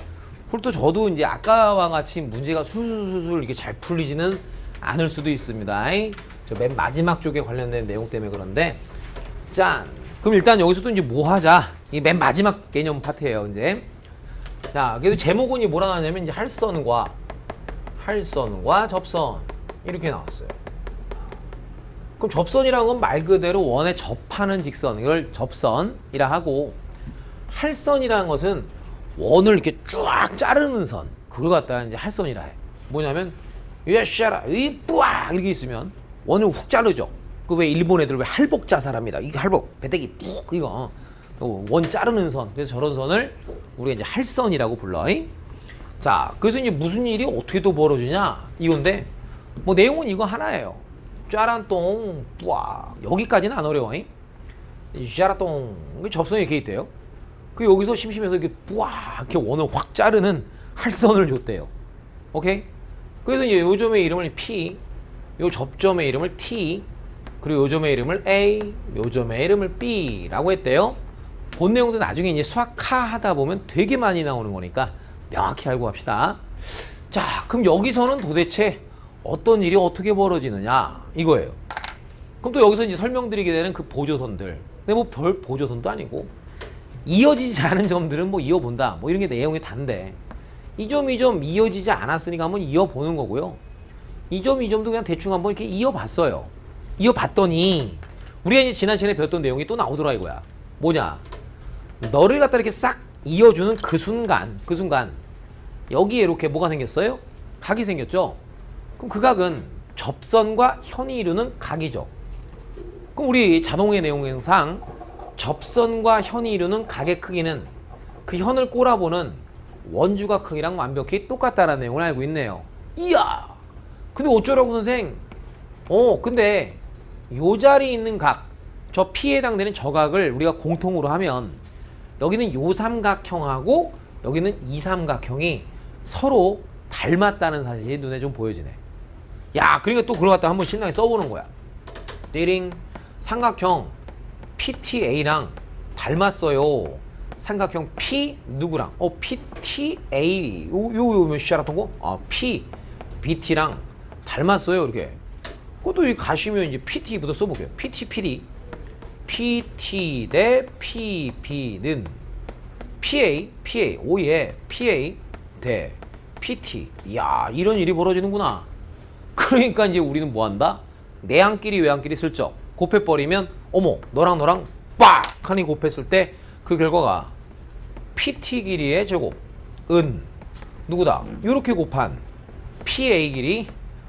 S1: 훑어줘도 이제 아까와 같이 문제가 술술술술 이렇게 잘 풀리지는 않을 수도 있습니다. 저 맨 마지막 쪽에 관련된 내용 때문에 그런데 짠. 그럼 일단 여기서도 이제 뭐 하자. 이 맨 마지막 개념 파트예요, 이제. 자, 그래서 제목은 뭐라 하냐면 이제 할선과 접선 이렇게 나왔어요. 그럼 접선이라는 건 말 그대로 원에 접하는 직선, 이걸 접선이라 하고 할선이라는 것은 원을 이렇게 쫙 자르는 선, 그걸 갖다가 이제 할선이라 해. 뭐냐면 예샤라 이 뿌악 이렇게 있으면 원을 훅 자르죠. 그 왜 일본 애들 왜 할복 자살합니다. 이게 할복 배때기 푹 이거 원 자르는 선. 그래서 저런 선을 우리가 이제 할선이라고 불러. 자, 그래서 이제 무슨 일이 어떻게 또 벌어지냐 이건데 뭐 내용은 이거 하나예요. 짜란똥 뿌악 여기까지는 안 어려워. 짜라똥 접선이 이렇게 있대요. 그 여기서 심심해서 이렇게 뿌악 이렇게 원을 확 자르는 할선을 줬대요. 오케이? 그래서 이제 요 점의 이름을 P, 요 접점의 이름을 T, 그리고 요 점의 이름을 A, 요 점의 이름을 B라고 했대요. 본 내용도 나중에 이제 수학하 하다 보면 되게 많이 나오는 거니까 명확히 알고 갑시다. 자, 그럼 여기서는 도대체 어떤 일이 어떻게 벌어지느냐 이거예요. 그럼 또 여기서 이제 설명드리게 되는 그 보조선들. 근데 뭐 별 보조선도 아니고 이어지지 않은 점들은 뭐 이어본다. 뭐 이런 게 내용이 단데 이 점 이어지지 않았으니까 한번 이어보는 거고요. 이 점도 그냥 대충 한번 이렇게 이어봤어요. 이어봤더니 우리가 이제 지난 시간에 배웠던 내용이 또 나오더라 이거야. 뭐냐? 너를 갖다 이렇게 싹 이어주는 그 순간 여기에 이렇게 뭐가 생겼어요? 각이 생겼죠? 그럼 그 각은 접선과 현이 이루는 각이죠. 그럼 우리 자동의 내용상 접선과 현이 이루는 각의 크기는 그 현을 꼬라보는 원주각 크기랑 완벽히 똑같다는 내용을 알고 있네요. 이야! 근데 어쩌라고 선생? 근데 요 자리에 있는 각, 저 P에 해당되는 저 각을 우리가 공통으로 하면 여기는 요 삼각형하고 여기는 이 삼각형이 서로 닮았다는 사실이 눈에 좀 보여지네. 야, 그러니까 또 그걸 갖다 한번 신나게 써보는 거야. 띠링, 삼각형 PTA랑 닮았어요. 삼각형 P 누구랑? PTA 요 몇 시 알았던 거? P BT랑 닮았어요. 이렇게. 그것도 이 가시면 이제 PT부터 써볼게요. PT 대 PB는 PA 오예 PA 대 PT. 이야, 이런 일이 벌어지는구나. 그러니까 이제 우리는 뭐 한다? 내항끼리 외항끼리 슬쩍 곱해버리면 어머 너랑 빡 하니 곱했을 때 그 결과가 PT 길이의 제곱은 누구다? 이렇게 곱한 PA 길이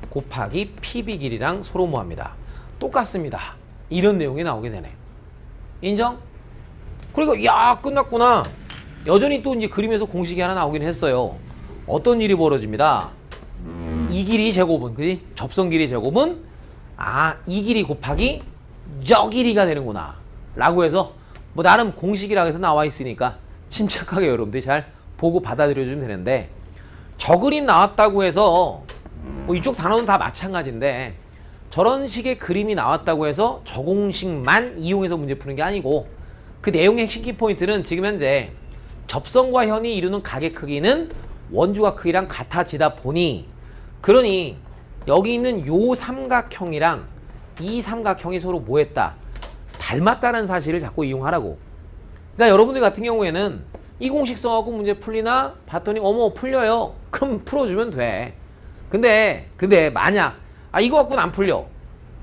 S1: 곱하기 PB 길이랑 서로 뭐합니다? 똑같습니다. 이런 내용이 나오게 되네. 인정? 그리고 야 끝났구나. 여전히 또 이제 그림에서 공식이 하나 나오긴 했어요. 어떤 일이 벌어집니다. 이 길이 제곱은 그지? 접선 길이 제곱은 이 길이 곱하기 저 길이가 되는구나 라고 해서 뭐 나름 공식이라고 해서 나와 있으니까 침착하게 여러분들이 잘 보고 받아들여 주면 되는데 저 그림 나왔다고 해서 뭐 이쪽 단어는 다 마찬가지인데 저런 식의 그림이 나왔다고 해서 저 공식만 이용해서 문제 푸는 게 아니고 그 내용의 핵심 키포인트는 지금 현재 접선과 현이 이루는 각의 크기는 원주각 크기랑 같아지다 보니 그러니 여기 있는 요 삼각형이랑 이 삼각형이 서로 뭐했다? 닮았다는 사실을 자꾸 이용하라고. 그러니까 여러분들 같은 경우에는 이 공식 써갖고 문제 풀리나 봤더니 어머 풀려요. 그럼 풀어주면 돼. 근데 만약 이거 갖고는 안 풀려.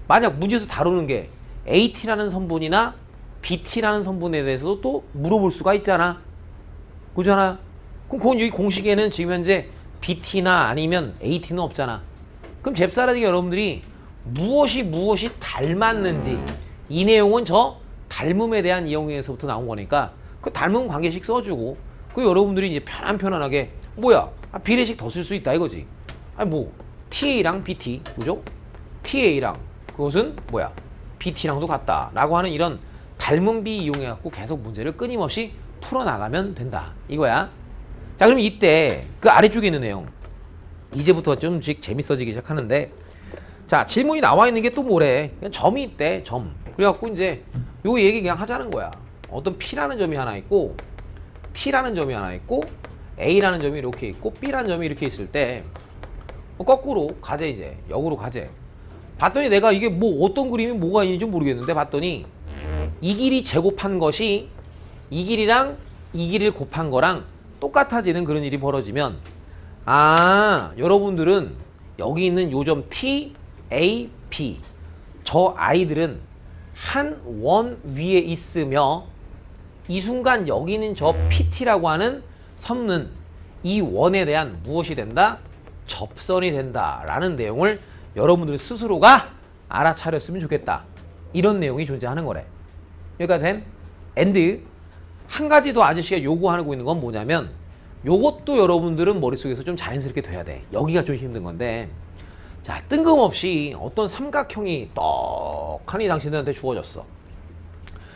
S1: 만약 문제에서 다루는 게 AT라는 성분이나 BT라는 성분에 대해서도 또 물어볼 수가 있잖아. 그렇잖아. 그럼 그건 여기 공식에는 지금 현재 BT나 아니면 AT는 없잖아. 그럼 잽싸라지게 여러분들이 무엇이 닮았는지 이 내용은 저 닮음에 대한 이용에서부터 나온 거니까 그 닮은 관계식 써주고 그 여러분들이 이제 편안하게 뭐야 비례식 더 쓸 수 있다 이거지. 뭐 TA랑 BT 그죠? TA랑 그것은 뭐야 BT랑도 같다 라고 하는 이런 닮은 비 이용해 갖고 계속 문제를 끊임없이 풀어나가면 된다 이거야. 자 그럼 이때 그 아래쪽에 있는 내용 이제부터 좀씩 재밌어지기 시작하는데 자 질문이 나와 있는 게 또 뭐래. 그냥 점이 있대. 점. 그래갖고 이제 요 얘기 그냥 하자는 거야. 어떤 P라는 점이 하나 있고 T라는 점이 하나 있고 A라는 점이 이렇게 있고 B라는 점이 이렇게 있을 때 거꾸로 가재 이제 역으로 가재. 봤더니 내가 이게 뭐 어떤 그림이 뭐가 있는지 모르겠는데 봤더니 이 길이 제곱한 것이 이 길이랑 이 길이를 곱한 거랑 똑같아지는 그런 일이 벌어지면 여러분들은 여기 있는 요점 T, A, B 저 아이들은 한 원 위에 있으며 이 순간 여기 있는 저 PT라고 하는 선은 이 원에 대한 무엇이 된다? 접선이 된다 라는 내용을 여러분들 스스로가 알아차렸으면 좋겠다. 이런 내용이 존재하는 거래. 여기까지 됨? 엔드. 한 가지 더 아저씨가 요구하고 있는 건 뭐냐면 요것도 여러분들은 머릿속에서 좀 자연스럽게 돼야 돼. 여기가 좀 힘든 건데 자 뜬금없이 어떤 삼각형이 떡하니 당신들한테 주어졌어.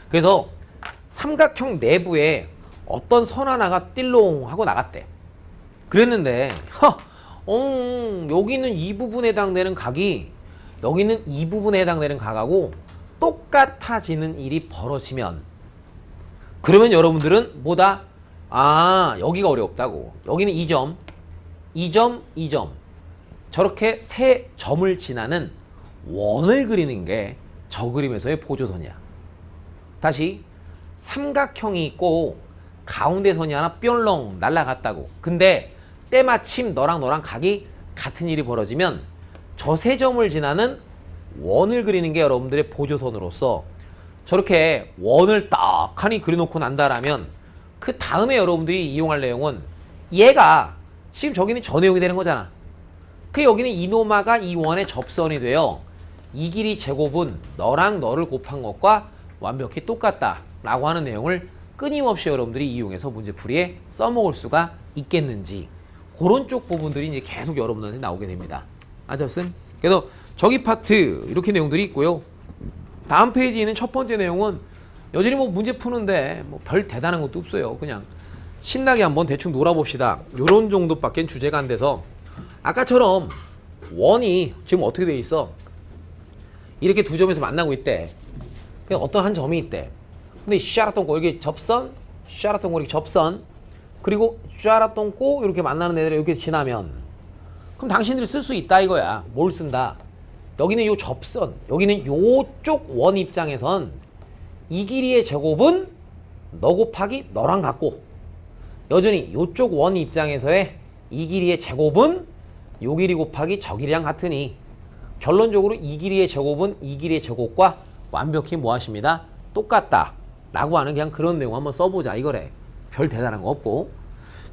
S1: 그래서 삼각형 내부에 어떤 선 하나가 띨롱 하고 나갔대. 그랬는데 여기는 이 부분에 해당되는 각이 여기는 이 부분에 해당되는 각하고 똑같아지는 일이 벌어지면 그러면 여러분들은 뭐다? 여기가 어렵다고. 여기는 2점, 2점, 2점 저렇게 세 점을 지나는 원을 그리는 게 저 그림에서의 보조선이야. 다시 삼각형이 있고 가운데 선이 하나 뿅롱 날아갔다고. 근데 때마침 너랑 각이 같은 일이 벌어지면 저 세 점을 지나는 원을 그리는 게 여러분들의 보조선으로서 저렇게 원을 딱하니 그려놓고 난다라면 그 다음에 여러분들이 이용할 내용은 얘가 지금 저기는 저 내용이 되는 거잖아. 그 여기는 이노마가 이 원의 접선이 되어 이 길이 제곱은 너랑 너를 곱한 것과 완벽히 똑같다 라고 하는 내용을 끊임없이 여러분들이 이용해서 문제풀이에 써먹을 수가 있겠는지 그런 쪽 부분들이 이제 계속 여러분들한테 나오게 됩니다. 아셨음? 그래서 저기 파트 이렇게 내용들이 있고요. 다음 페이지에 있는 첫 번째 내용은 여전히 뭐 문제 푸는데 뭐 별 대단한 것도 없어요. 그냥 신나게 한번 대충 놀아봅시다. 요런 정도밖엔 주제가 안 돼서 아까처럼 원이 지금 어떻게 돼 있어? 이렇게 두 점에서 만나고 있대. 그냥 어떤 한 점이 있대. 근데 샤라똥꼬 이렇게 접선, 샤라똥꼬 이렇게 접선, 그리고 샤라똥꼬 이렇게 만나는 애들이 이렇게 지나면 그럼 당신들이 쓸 수 있다 이거야. 뭘 쓴다? 여기는 요 접선, 여기는 요쪽 원 입장에선 이 길이의 제곱은 너 곱하기 너랑 같고 여전히 요쪽 원 입장에서의 이 길이의 제곱은 요 길이 곱하기 저 길이랑 같으니 결론적으로 이 길이의 제곱은 이 길이의 제곱과 완벽히 뭐 하십니다? 똑같다 라고 하는 그냥 그런 내용 한번 써보자 이거래. 별 대단한 거 없고.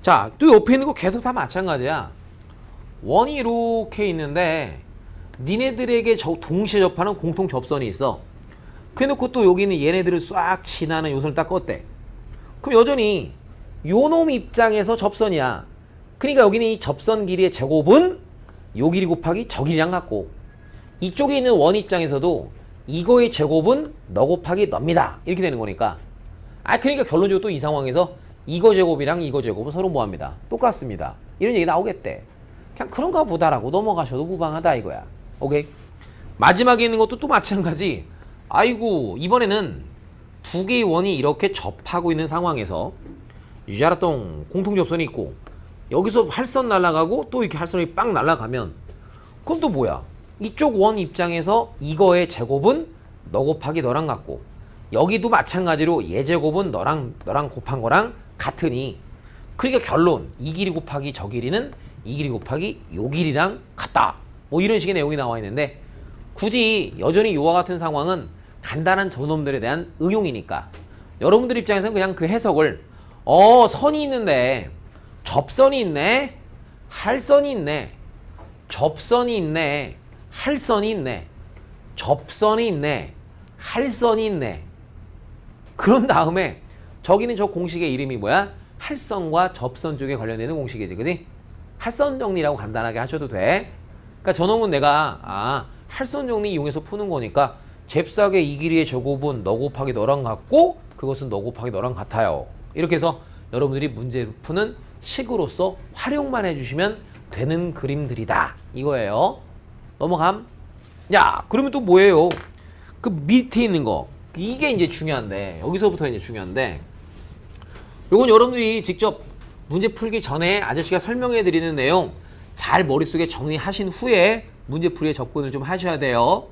S1: 자, 또 옆에 있는 거 계속 다 마찬가지야. 원이 이렇게 있는데 니네들에게 동시에 접하는 공통 접선이 있어. 그래놓고 또 여기는 얘네들을 싹 지나는 요선을 딱 껐대. 그럼 여전히 요놈 입장에서 접선이야. 그러니까 여기는 이 접선 길이의 제곱은 요 길이 곱하기 저 길이랑 같고 이쪽에 있는 원 입장에서도 이거의 제곱은 너 곱하기 너입니다. 이렇게 되는 거니까 그러니까 결론적으로 또 이 상황에서 이거 제곱이랑 이거 제곱은 서로 뭐합니다? 똑같습니다. 이런 얘기 나오겠대. 그냥 그런가 보다라고 넘어가셔도 무방하다 이거야. 오케이? 마지막에 있는 것도 또 마찬가지. 아이고 이번에는 두 개의 원이 이렇게 접하고 있는 상황에서 유자라똥 공통 접선이 있고 여기서 활선 날아가고 또 이렇게 활선이 빵 날아가면 그럼 또 뭐야? 이쪽 원 입장에서 이거의 제곱은 너 곱하기 너랑 같고 여기도 마찬가지로 얘 제곱은 너랑 곱한 거랑 같으니 그러니까 결론 이 길이 곱하기 저 길이는 이 길이 곱하기 요 길이랑 같다. 뭐 이런 식의 내용이 나와 있는데 굳이 여전히 요와 같은 상황은 간단한 저놈들에 대한 응용이니까 여러분들 입장에서는 그냥 그 해석을 선이 있는데 접선이 있네, 할선이 있네, 접선이 있네, 할선이 있네, 접선이 있네, 할선이 있네. 그런 다음에 저기는 저 공식의 이름이 뭐야? 할선과 접선 쪽에 관련되는 공식이지, 그지? 할선 정리라고 간단하게 하셔도 돼. 그러니까 저놈은 내가 할선 정리 이용해서 푸는 거니까 잽싸게 이 길이의 저 곱은 너 곱하기 너랑 같고 그것은 너 곱하기 너랑 같아요. 이렇게 해서 여러분들이 문제를 푸는 식으로서 활용만 해주시면 되는 그림들이다 이거예요. 넘어감. 야, 그러면 또 뭐예요? 그 밑에 있는 거 이게 이제 중요한데 여기서부터 이제 중요한데 요건 여러분들이 직접 문제 풀기 전에 아저씨가 설명해 드리는 내용 잘 머릿속에 정리하신 후에 문제 풀이에 접근을 좀 하셔야 돼요.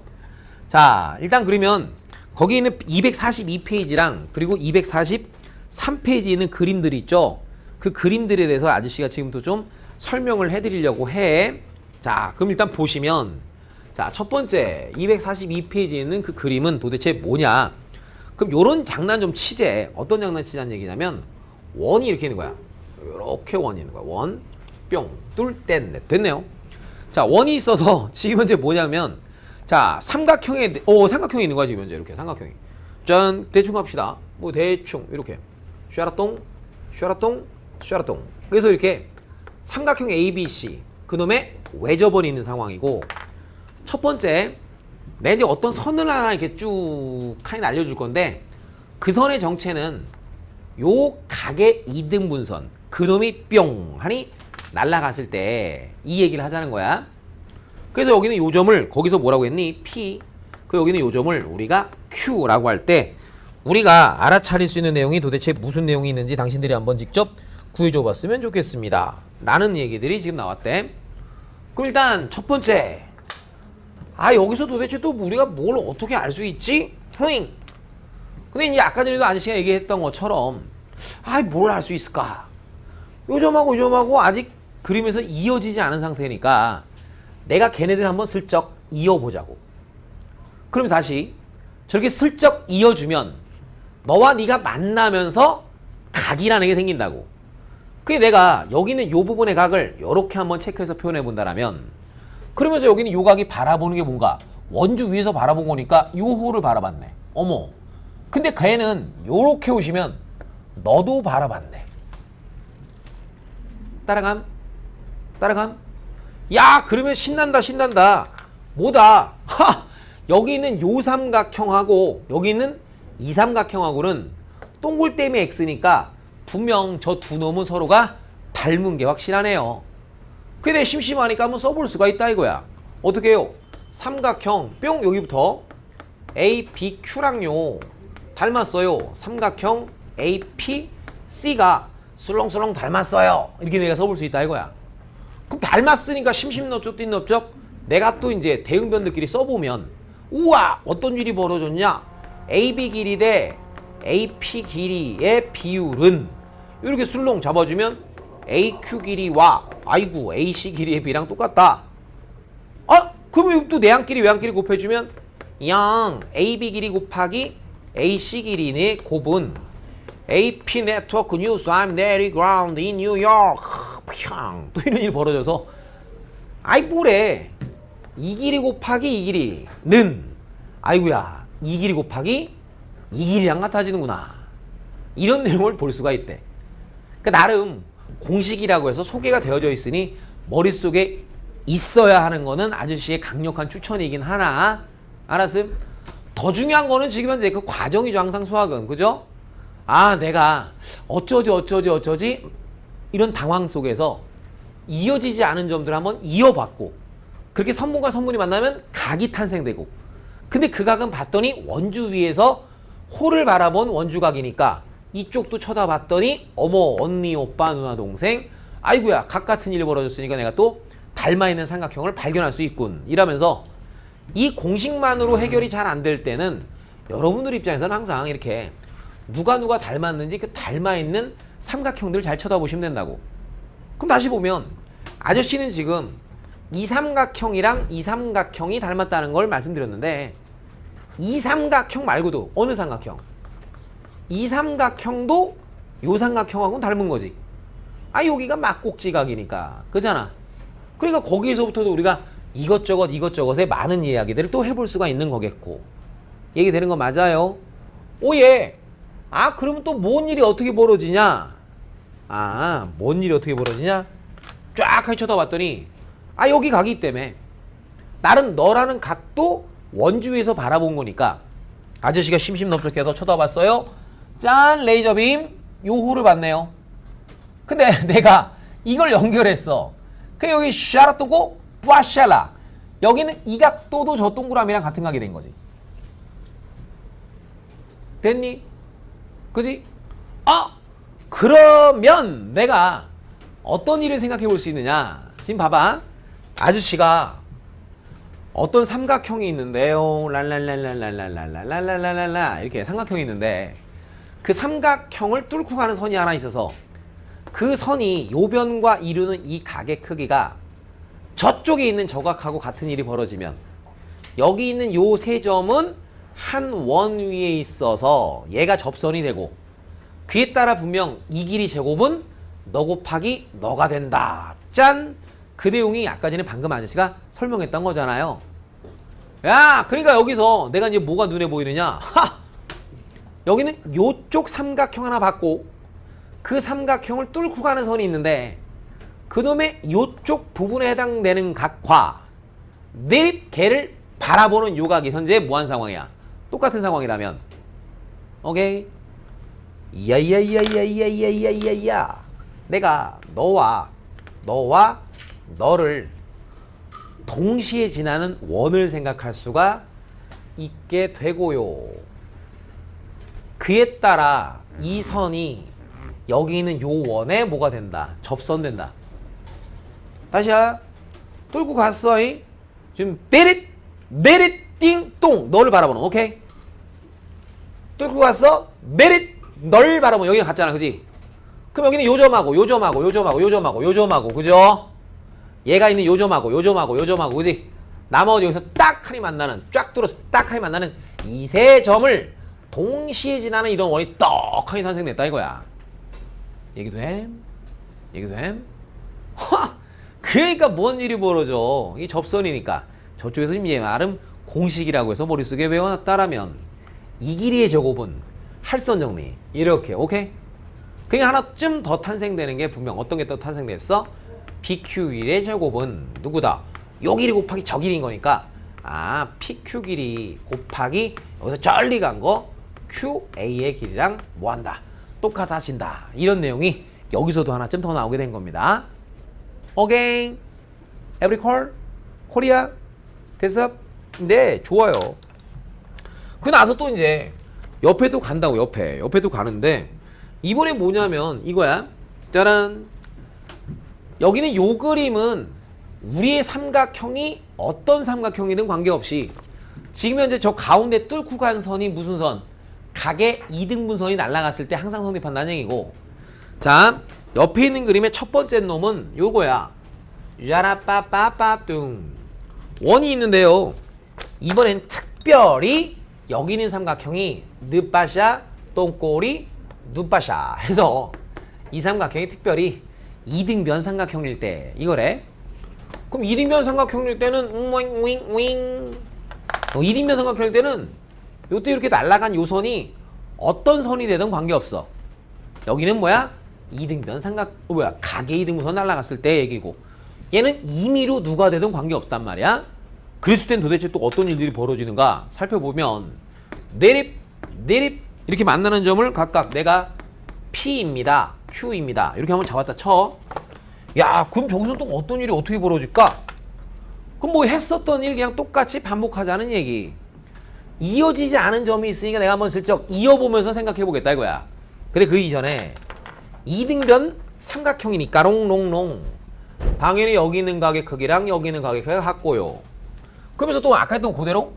S1: 자, 일단 그러면 거기 있는 242페이지랑 그리고 243페이지에 있는 그림들이 있죠. 그 그림들에 대해서 아저씨가 지금부터 좀 설명을 해드리려고 해. 자, 그럼 일단 보시면 자, 첫 번째 242페이지에 있는 그 그림은 도대체 뭐냐. 그럼 요런 장난 좀 치재. 어떤 장난 치자는 얘기냐면 원이 이렇게 있는 거야. 이렇게 원이 있는 거야. 원, 뿅, 뚫, 땐, 넷. 됐네요. 자, 원이 있어서 지금 현재 뭐냐면 자, 삼각형이 있는 거야 지금 현재. 이렇게 삼각형이 짠, 대충 합시다. 뭐 대충 이렇게 슈아라똥 슈아라똥 슈아라똥. 그래서 이렇게 삼각형 ABC 그놈의 외접원이 있는 상황이고, 첫 번째 내가 이제 어떤 선을 하나 이렇게 쭉 카인 알려줄 건데 그 선의 정체는 요 각의 이등분선 그놈이 뿅 하니 날아갔을 때 이 얘기를 하자는 거야. 그래서 여기는 요 점을 거기서 뭐라고 했니? P. 그 여기는 요 점을 우리가 Q라고 할 때 우리가 알아차릴 수 있는 내용이 도대체 무슨 내용이 있는지 당신들이 한번 직접 구해줘 봤으면 좋겠습니다 라는 얘기들이 지금 나왔대. 그럼 일단 첫 번째, 여기서 도대체 또 우리가 뭘 어떻게 알 수 있지? 흐잉. 근데 이제 아까 전에도 아저씨가 얘기했던 것처럼 뭘 알 수 있을까? 요 점하고 아직 그림에서 이어지지 않은 상태니까 내가 걔네들 한번 슬쩍 이어보자고. 그럼 다시 저렇게 슬쩍 이어주면 너와 네가 만나면서 각이라는 게 생긴다고. 그게 내가 여기는 요 부분의 각을 이렇게 한번 체크해서 표현해 본다라면, 그러면서 여기는 요 각이 바라보는 게 뭔가 원주 위에서 바라본 거니까 요 호를 바라봤네. 어머. 근데 걔는 요렇게 오시면 너도 바라봤네. 따라감? 야, 그러면 신난다. 뭐다? 여기 있는 요 삼각형하고 여기 있는 이 삼각형하고는 동글대미 X니까 분명 저 두 놈은 서로가 닮은 게 확실하네요. 근데 심심하니까 한번 써볼 수가 있다 이거야. 어떻게 해요? 삼각형 뿅 여기부터 ABQ랑요 닮았어요. 삼각형 APC가 술렁술렁 닮았어요. 이렇게 내가 써볼 수 있다 이거야. 그럼 닮았으니까 심심넙적 띵넙적 내가 또 이제 대응변들끼리 써보면 우와 어떤 일이 벌어졌냐. AB 길이 대 AP 길이의 비율은 이렇게 술렁 잡아주면 AQ 길이와 AC 길이의 비랑 똑같다. 그러면 또 내항끼리 외항끼리 곱해주면 양 AB 길이 곱하기 AC 길이의 곱은 AP 네트워크 뉴스 I'm Derry Ground in New York 또 이런 일이 벌어져서 뭐래 이 길이 곱하기 이 길이는 아이고야 이 길이 곱하기 이 길이랑 같아지는구나. 이런 내용을 볼 수가 있대. 그러니까 나름 공식이라고 해서 소개가 되어져 있으니 머릿속에 있어야 하는 거는 아저씨의 강력한 추천이긴 하나. 알았음? 더 중요한 거는 지금 현재 그 과정이죠. 항상 수학은. 그죠? 내가 어쩌지 이런 당황 속에서 이어지지 않은 점들을 한번 이어봤고, 그렇게 선분과 선분이 만나면 각이 탄생되고, 근데 그 각은 봤더니 원주 위에서 호를 바라본 원주각이니까 이쪽도 쳐다봤더니 어머 언니 오빠 누나 동생 아이고야 각 같은 일이 벌어졌으니까 내가 또 닮아있는 삼각형을 발견할 수 있군 이러면서 이 공식만으로 해결이 잘 안 될 때는 여러분들 입장에서는 항상 이렇게 누가 닮았는지 그 닮아있는 삼각형들 잘 쳐다보시면 된다고. 그럼 다시 보면 아저씨는 지금 이 삼각형이랑 이 삼각형이 닮았다는 걸 말씀드렸는데 이 삼각형 말고도 어느 삼각형? 이 삼각형도 요 삼각형하고는 닮은 거지. 아 여기가 막곡지각이니까 그잖아. 그러니까 거기에서부터도 우리가 이것저것의 많은 이야기들을 또 해볼 수가 있는 거겠고. 얘기되는 거 맞아요? 오예. 아 그러면 또 뭔 일이 어떻게 벌어지냐? 아 뭔 일이 어떻게 벌어지냐? 쫙 쳐다봤더니 아 여기 각이 때문에 나는 너라는 각도 원주에서 바라본 거니까 아저씨가 심심넓적해서 쳐다봤어요. 짠 레이저빔 요호를 봤네요. 근데 내가 이걸 연결했어. 그 여기 샤라또고 뿌아샬라 여기는 이 각도도 저 동그라미랑 같은 각이 된 거지. 됐니? 그지? 그러면 내가 어떤 일을 생각해 볼 수 있느냐. 지금 봐봐. 아저씨가 어떤 삼각형이 있는데요. 랄랄랄랄랄랄랄랄랄랄랄라 이렇게 삼각형이 있는데 그 삼각형을 뚫고 가는 선이 하나 있어서 그 선이 요변과 이루는 이 각의 크기가 저쪽에 있는 저 각하고 같은 일이 벌어지면 여기 있는 요 세 점은 한 원 위에 있어서 얘가 접선이 되고 그에 따라 분명 이 길이 제곱은 너 곱하기 너가 된다. 짠! 그 내용이 아까 전에 방금 아저씨가 설명했던 거잖아요. 야 그러니까 여기서 내가 이제 뭐가 눈에 보이느냐. 여기는 요쪽 삼각형 하나 받고 그 삼각형을 뚫고 가는 선이 있는데 그놈의 요쪽 부분에 해당되는 각과 내 걔를 바라보는 요 각이 현재 무한 상황이야. 똑같은 상황이라면 오케이? 야야야야야야야야야 내가 너와 너를 동시에 지나는 원을 생각할 수가 있게 되고요. 그에 따라 이 선이 여기 있는 요 원에 뭐가 된다? 접선된다. 다시야. 뚫고 갔어. 지금 베릿 띵똥 너를 바라보는. 오케이? 뚫고 갔어. 베릿 널 바라보는. 여기가 같잖아. 그지? 그럼 여기는 요점하고 그죠? 얘가 있는 요점하고 그지? 나머지 여기서 딱 하니 만나는 쫙 뚫어서 딱 하니 만나는 이 세 점을 동시에 지나는 이런 원이 떡하니 탄생됐다 이거야. 얘기도 햄? 그러니까 뭔 일이 벌어져. 이 접선이니까 저쪽에서 지금 얘 나름 공식이라고 해서 머릿속에 외워놨다라면 이 길이의 제곱은 할선 정리 이렇게. 오케이? 그러니까 하나쯤 더 탄생되는 게 분명 어떤 게 또 탄생됐어? PQ1의 제곱은 누구다? 요 길이 곱하기 저 길인 거니까 PQ 길이 곱하기 여기서 쩔리 간 거 QA의 길이랑 뭐한다? 똑같아진다. 이런 내용이 여기서도 하나쯤 더 나오게 된 겁니다. Again, every call, 코리아, 됐어? 네, 좋아요. 그 나서 또 이제 옆에도 간다고. 옆에도 가는데 이번에 뭐냐면 이거야. 짜란. 여기는 요 그림은 우리의 삼각형이 어떤 삼각형이든 관계없이 지금 현재 저 가운데 뚫고 간 선이 무슨 선? 각의 이등분선이 날아갔을 때 항상 성립한다는 얘기고. 자, 옆에 있는 그림의 첫 번째 놈은 요거야. 자라빠빠빠뚱 원이 있는데요. 이번엔 특별히 여기 있는 삼각형이 느빠샤 똥꼬리 눈빠샤 해서 이 삼각형이 특별히 이등변 삼각형일 때 이거래. 그럼 이등변 삼각형일 때는 이등변 삼각형일 때는 요때 이렇게 날아간 요 선이 어떤 선이 되든 관계없어. 여기는 뭐야? 이등변 각의 이등분선 날아갔을 때 얘기고 얘는 임의로 누가 되든 관계없단 말이야. 그랬을 땐 도대체 또 어떤 일들이 벌어지는가 살펴보면 내립 이렇게 만나는 점을 각각 내가 P입니다. Q입니다. 이렇게 한번 잡았다 쳐. 야 그럼 저기서 또 어떤 일이 어떻게 벌어질까? 그럼 뭐 했었던 일 그냥 똑같이 반복하자는 얘기. 이어지지 않은 점이 있으니까 내가 한번 슬쩍 이어보면서 생각해보겠다 이거야. 근데 그 이전에 이등변 삼각형이니까 롱롱롱 당연히 여기 있는 각의 크기랑 여기 있는 각의 크기가 같고요. 그러면서 또 아까 했던 그대로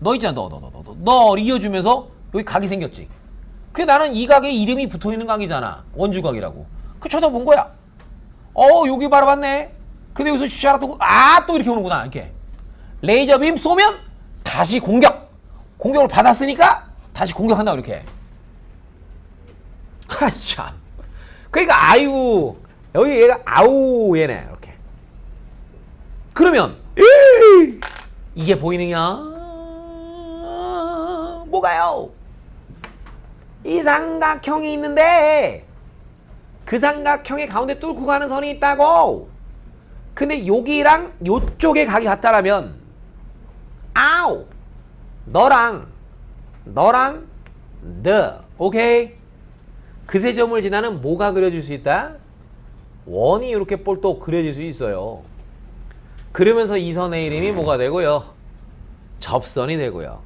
S1: 너 있잖아. 너 이어주면서 여기 각이 생겼지. 그 나는 이 가게 이름이 붙어있는 가게잖아. 원주가게라고. 그 쳐다본 거야. 여기 바라봤네. 근데 여기서 샤라 또 이렇게 오는구나. 이렇게 레이저 빔 쏘면 다시 공격을 받았으니까 다시 공격한다. 이렇게. 참. 그러니까 아유 여기 얘가 아우 얘네 이렇게. 그러면 이게 보이느냐? 뭐가요? 이 삼각형이 있는데 그 삼각형의 가운데 뚫고 가는 선이 있다고. 근데 여기랑 요쪽에 각이 같다라면 아우 너랑 너 오케이? 그 세 점을 지나는 뭐가 그려질 수 있다? 원이 이렇게 볼록 그려질 수 있어요. 그러면서 이 선의 이름이 뭐가 되고요? 접선이 되고요.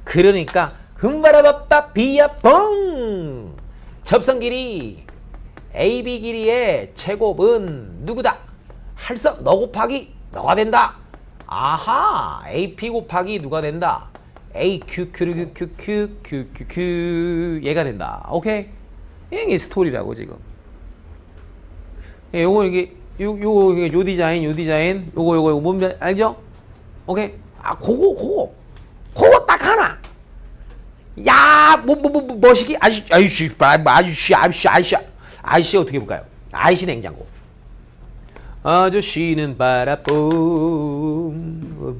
S1: 그러니까 흠바라바빠 비야뻥 접선 길이 AB 길이의 제곱은 누구다? 할서 너 곱하기 너가 된다. 아하 AP 곱하기 누가 된다? AQQQQQQQ 얘가 된다. 오케이? 이게 스토리라고 지금. 요거 이게 요 디자인 요거 뭔지 알죠? 오케이? 그거 딱 하나. 야, 뭐시기? 아저씨 어떻게 볼까요? 아저씨 냉장고. 아저씨는 바라봄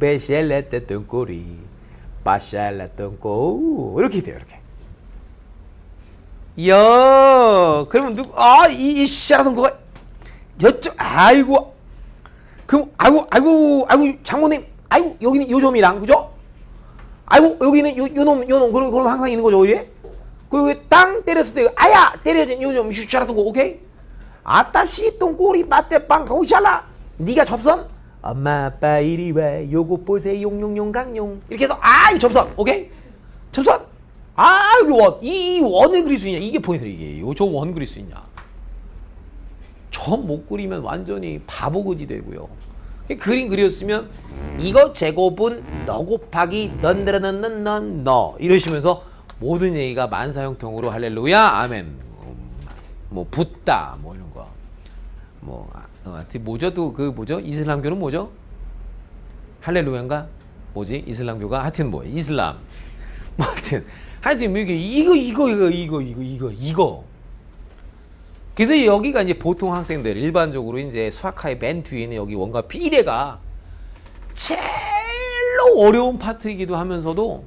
S1: 베샬랐던 꼬리 바샬랐던 꼬 이렇게 돼요. 이렇게. 야, 그러면 이 샤라던 거가 여쭤 아이고 그럼 아이고 장모님 아이고 여기는 요 점이랑 그죠? 아이고 여기는 요놈 그럼 항상 있는 거죠 위에? 그 땅 때렸을 때 아야 때려진 요점 샤라던 거 오케이? 아따씨 똥꼬리 맞대빵 가오샬라 니가 접선? 엄마 아빠 이리 와 요거 보세요 용용용 강용 이렇게 해서 이 접선 오케이? 접선 이 원을 그릴 수 있냐 이게 포인트야 이게 저 원 그릴 수 있냐 저 못 그리면 완전히 바보그지 되고요. 그림 그렸으면 이거 제곱은 너 곱하기 너 이러시면서 모든 얘기가 만사형통으로 할렐루야 아멘 뭐 붓다 뭐 이런 거 뭐 뭐죠 또 그 뭐죠 이슬람교는 뭐죠 할렐루야인가 뭐지 이슬람교가 하여튼 뭐 이슬람 뭐 하여튼 뭐 이거 그래서 여기가 이제 보통 학생들 일반적으로 이제 수학하의 맨 뒤에 있는 여기 원과 비례가 제일로 어려운 파트이기도 하면서도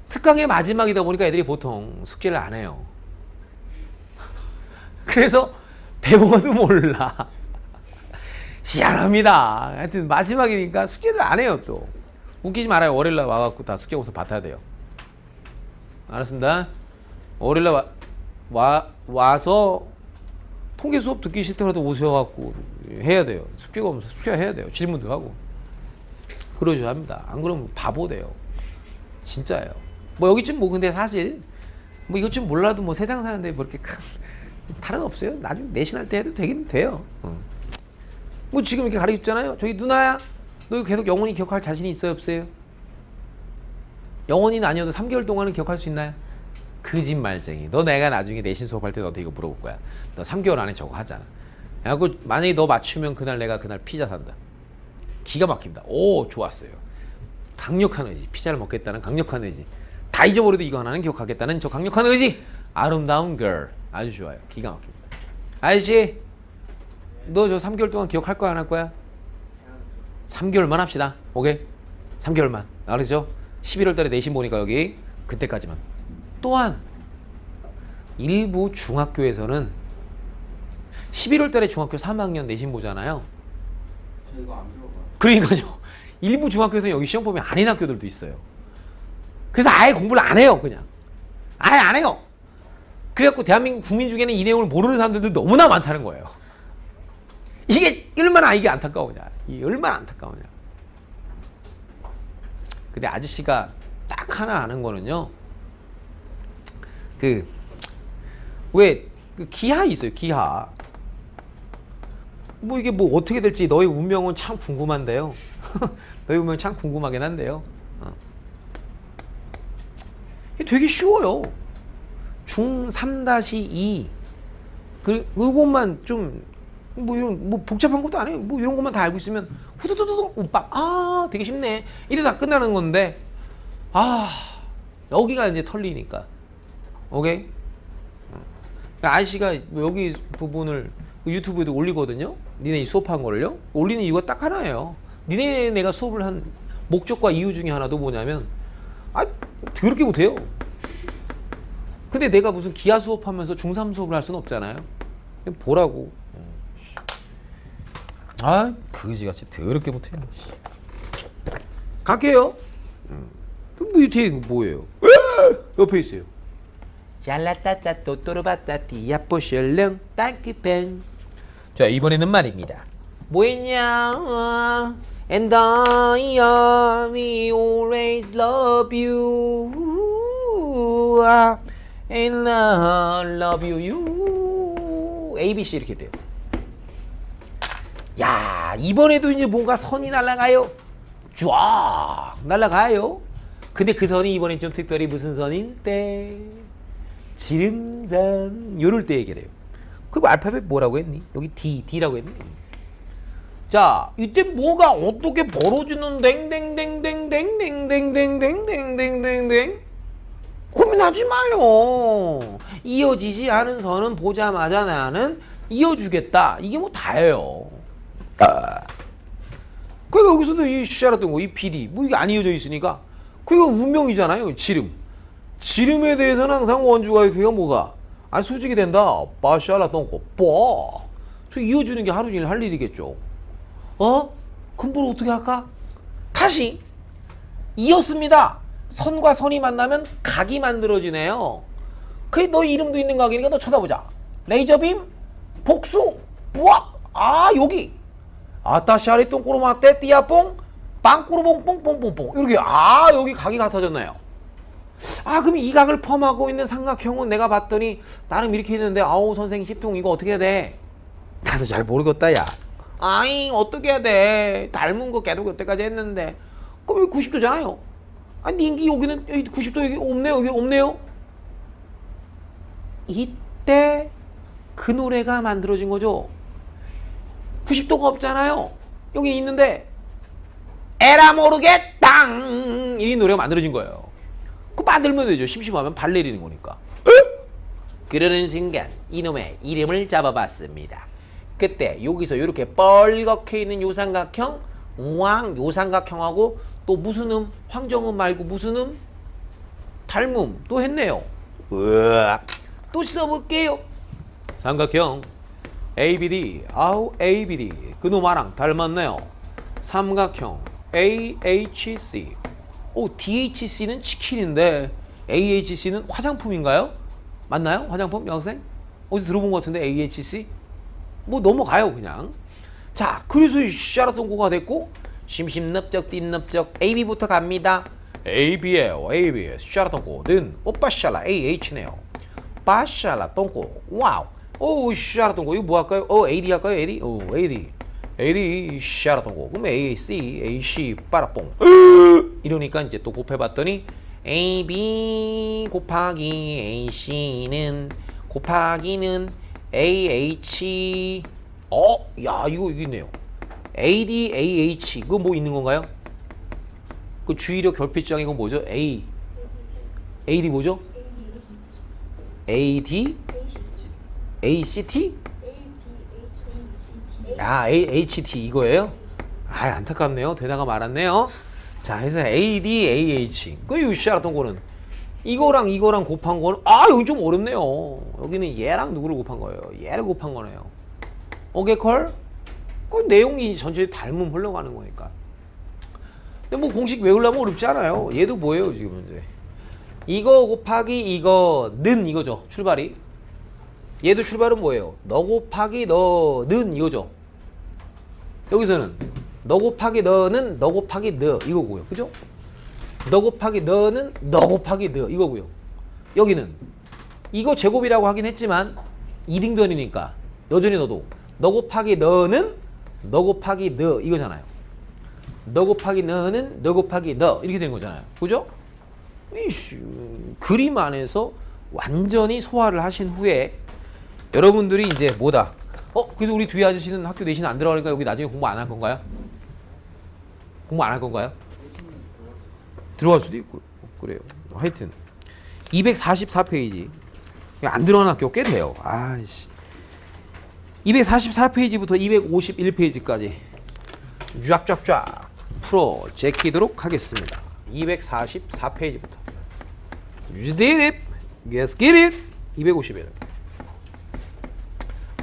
S1: 특강의 마지막이다 보니까 애들이 보통 숙제를 안 해요. 그래서 배워도 몰라. 희한합니다. 하여튼 마지막이니까 숙제를 안 해요 또. 웃기지 말아요. 월요일날 와갖고 다 숙제 공서 받아야 돼요. 알았습니다. 월요일날 와서 통계 수업 듣기 싫더라도 오셔갖고 해야 돼요. 숙제가 없어서 숙제 해야 돼요. 질문도 하고. 그러셔야 합니다. 안 그러면 바보 돼요. 진짜예요. 뭐 여기쯤 뭐 근데 사실 뭐 이것 좀 몰라도 뭐 세상 사는데 뭐 이렇게 큰 다른 없어요. 나중에 내신할 때 해도 되긴 돼요. 뭐 지금 이렇게 가르쳤잖아요. 저기 누나야, 너 계속 영원히 기억할 자신이 있어요, 없어요? 영원히는 아니어도 3개월 동안은 기억할 수 있나요? 거짓말쟁이. 너 내가 나중에 내신 수업할 때 너한테 이거 물어볼 거야. 너 3개월 안에 저거 하잖아. 야, 그 만약에 너 맞추면 그날 피자 산다. 기가 막힙니다. 오, 좋았어요. 강력한 의지. 피자를 먹겠다는 강력한 의지. 다 잊어버려도 이거 하나는 기억하겠다는 저 강력한 의지. 아름다운 걸. 아주 좋아요. 기가 막힙니다. 아저씨, 너 저 3개월 동안 기억할 거야, 안 할 거야? 3개월만 합시다. 오케이? 3개월만. 알았죠? 11월 달에 내신 보니까 여기 그때까지만. 또한 일부 중학교에서는 11월 달에 중학교 3학년 내신 보잖아요.
S2: 저 이거 안 들어봐요.
S1: 그러니까요. 일부 중학교에서는 여기 시험 보면 아닌 학교들도 있어요. 그래서 아예 공부를 안 해요, 그냥. 아예 안 해요. 그래갖고 대한민국 국민 중에는 이 내용을 모르는 사람들도 너무나 많다는 거예요. 이게 얼마나 이게 안타까우냐. 이게 얼마나 안타까우냐. 근데 아저씨가 딱 하나 아는 거는요. 왜 기하 있어요, 기하. 뭐 이게 뭐 어떻게 될지 너의 운명은 참 궁금한데요. 너의 운명은 참 궁금하긴 한데요. 이게 되게 쉬워요. 중3-2 그것만 좀 뭐 이런 뭐 복잡한 것도 아니에요. 뭐 이런 것만 다 알고 있으면 후두두두 오빠 되게 쉽네. 이래 다 끝나는 건데 여기가 이제 털리니까 오케이. 아저씨가 여기 부분을 유튜브에도 올리거든요. 니네 수업한 거를요. 올리는 이유가 딱 하나예요. 내가 수업을 한 목적과 이유 중에 하나도 뭐냐면 더럽게 못해요. 근데 내가 무슨 기하 수업하면서 중3 수업을 할 수는 없잖아요. 그냥 보라고. 그지같이 더럽게 못해요. 갈게요. 뭐 뒤에 뭐예요? 옆에 있어요. 샬라따따 또또르바따띠 야뽀셜렁 땅키팽. 자, 이번에는 말입니다. 뭐 했냐? And I always love you. And I love you. ABC 이렇게 돼요. 야, 이번에도 이제 뭔가 선이 날아가요. 쫙 날아가요. 근데 그 선이 이번엔 좀 특별히 무슨 선인 때? 지름선. 요럴 때 얘기를 해요. 그럼 알파벳 뭐라고 했니? 여기 D라고 했니? 자, 이때 뭐가 어떻게 벌어지는 댕댕댕댕댕댕댕댕댕댕댕댕댕 고민하지 마요. 이어지지 않은 선은 보자마자 나는 이어주겠다. 이게 뭐 다예요. 그러니까 여기서도 이 샤라던 거, 이 PD 뭐 이게 안 이어져 있으니까 그게 운명이잖아요. 지름에 대해서는 항상 원주가 그게 뭐가 수직이 된다. 빠샤라던 거 저 이어주는 게 하루 종일 할 일이겠죠. 그럼 뭘 어떻게 할까? 다시 이었습니다. 선과 선이 만나면 각이 만들어지네요. 그게 너 이름도 있는 각이니까 너 쳐다보자. 레이저빔 복수 뿌악. 여기 따샤리 똥꼬로마떼 띠아뽕 빵꾸로봉 뽕뽕뽕뽕 이렇게 여기 각이 같아졌나요? 그럼 이 각을 펌하고 있는 삼각형은 내가 봤더니 나름 이렇게 했는데 선생님 십통 이거 어떻게 해야 돼? 가서 잘 모르겠다 야. 어떻게 해야 돼? 닮은 거 계속 여태까지 했는데 그럼 여기 90도잖아요. 닌기 여기는 90도 여기 없네요. 여기 없네요. 이때 그 노래가 만들어진 거죠. 90도가 없잖아요. 여기 있는데 에라 모르겠당 이 노래가 만들어진 거예요. 그 만들면 되죠. 심심하면 발 내리는 거니까. 그러는 순간 이놈의 이름을 잡아봤습니다. 그때 여기서 이렇게 뻘겋게 있는 요 삼각형 요 삼각형하고 또 무슨 황정음 말고 무슨 닮음 또 했네요. 또 써볼게요. 삼각형 ABD ABD 그놈아랑 닮았네요. 삼각형 AHC DHC는 치킨인데 AHC는 화장품인가요? 맞나요? 화장품 여학생? 어디서 들어본 것 같은데 AHC? 뭐 넘어가요 그냥. 자, 그래서 샤라통고가 됐고 심심넓적 띵넓적 AB부터 갑니다. AB에요. AB 샤라통고는 오빠샬라 AH네요. 빠샬라 똥고 와우. 샤라통고 이거 뭐 할까요? AD 할까요? AD? AD 샤라통고 그럼 AC AC 빠라뽕 이러니까 이제 또 곱해봤더니 AB 곱하기 AC는 곱하기는 AH 야 이거 있네요. AD AH 그거 뭐 있는 건가요? 그 주의력 결핍장 이거 뭐죠? AD 뭐죠? AD ACT? HT 이거예요? 안타깝네요. 되다가 말았네요. 자, 해서 AD AH 그 유시알았던 거는 이거랑 곱한 거는 여기 좀 어렵네요. 여기는 얘랑 누구를 곱한 거예요? 얘를 곱한 거네요. 오케이 컬? 그 내용이 전체에 닮음 흘러가는 거니까. 근데 뭐 공식 외우려면 어렵지 않아요. 얘도 뭐예요 지금 현재? 이거 곱하기 이거는 이거죠. 출발이. 얘도 출발은 뭐예요? 너 곱하기 너는 이거죠. 여기서는 너 곱하기 너는 너 곱하기 너 이거고요. 그죠? 너 곱하기 너는 너 곱하기 너 이거고요. 여기는 이거 제곱이라고 하긴 했지만 이등변이니까 여전히 너도 너 곱하기 너는 너 곱하기 너 이거잖아요. 너 곱하기 너는 너 곱하기 너 이렇게 되는 거잖아요. 그죠? 그림 안에서 완전히 소화를 하신 후에 여러분들이 이제 뭐다? 그래서 우리 뒤에 아저씨는 학교 내신 안 들어가니까 여기 나중에 공부 안 할 건가요? 공부 안 할 건가요? 들어갈 수도 있고 그래요. 하여튼 244페이지 안 들어가는 학교 꽤 돼요. 아이씨. 244페이지부터 251페이지까지 쫙쫙쫙 풀어 제끼도록 하겠습니다. 244페이지부터 You did it. Let's get it. 251.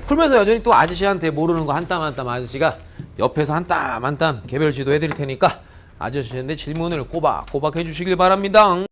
S1: 풀면서 여전히 또 아저씨한테 모르는 거 한 땀 한 땀 아저씨가 옆에서 한 땀 한 땀 개별 지도 해드릴 테니까 아저씨한테 질문을 꼬박꼬박 해주시길 바랍니다.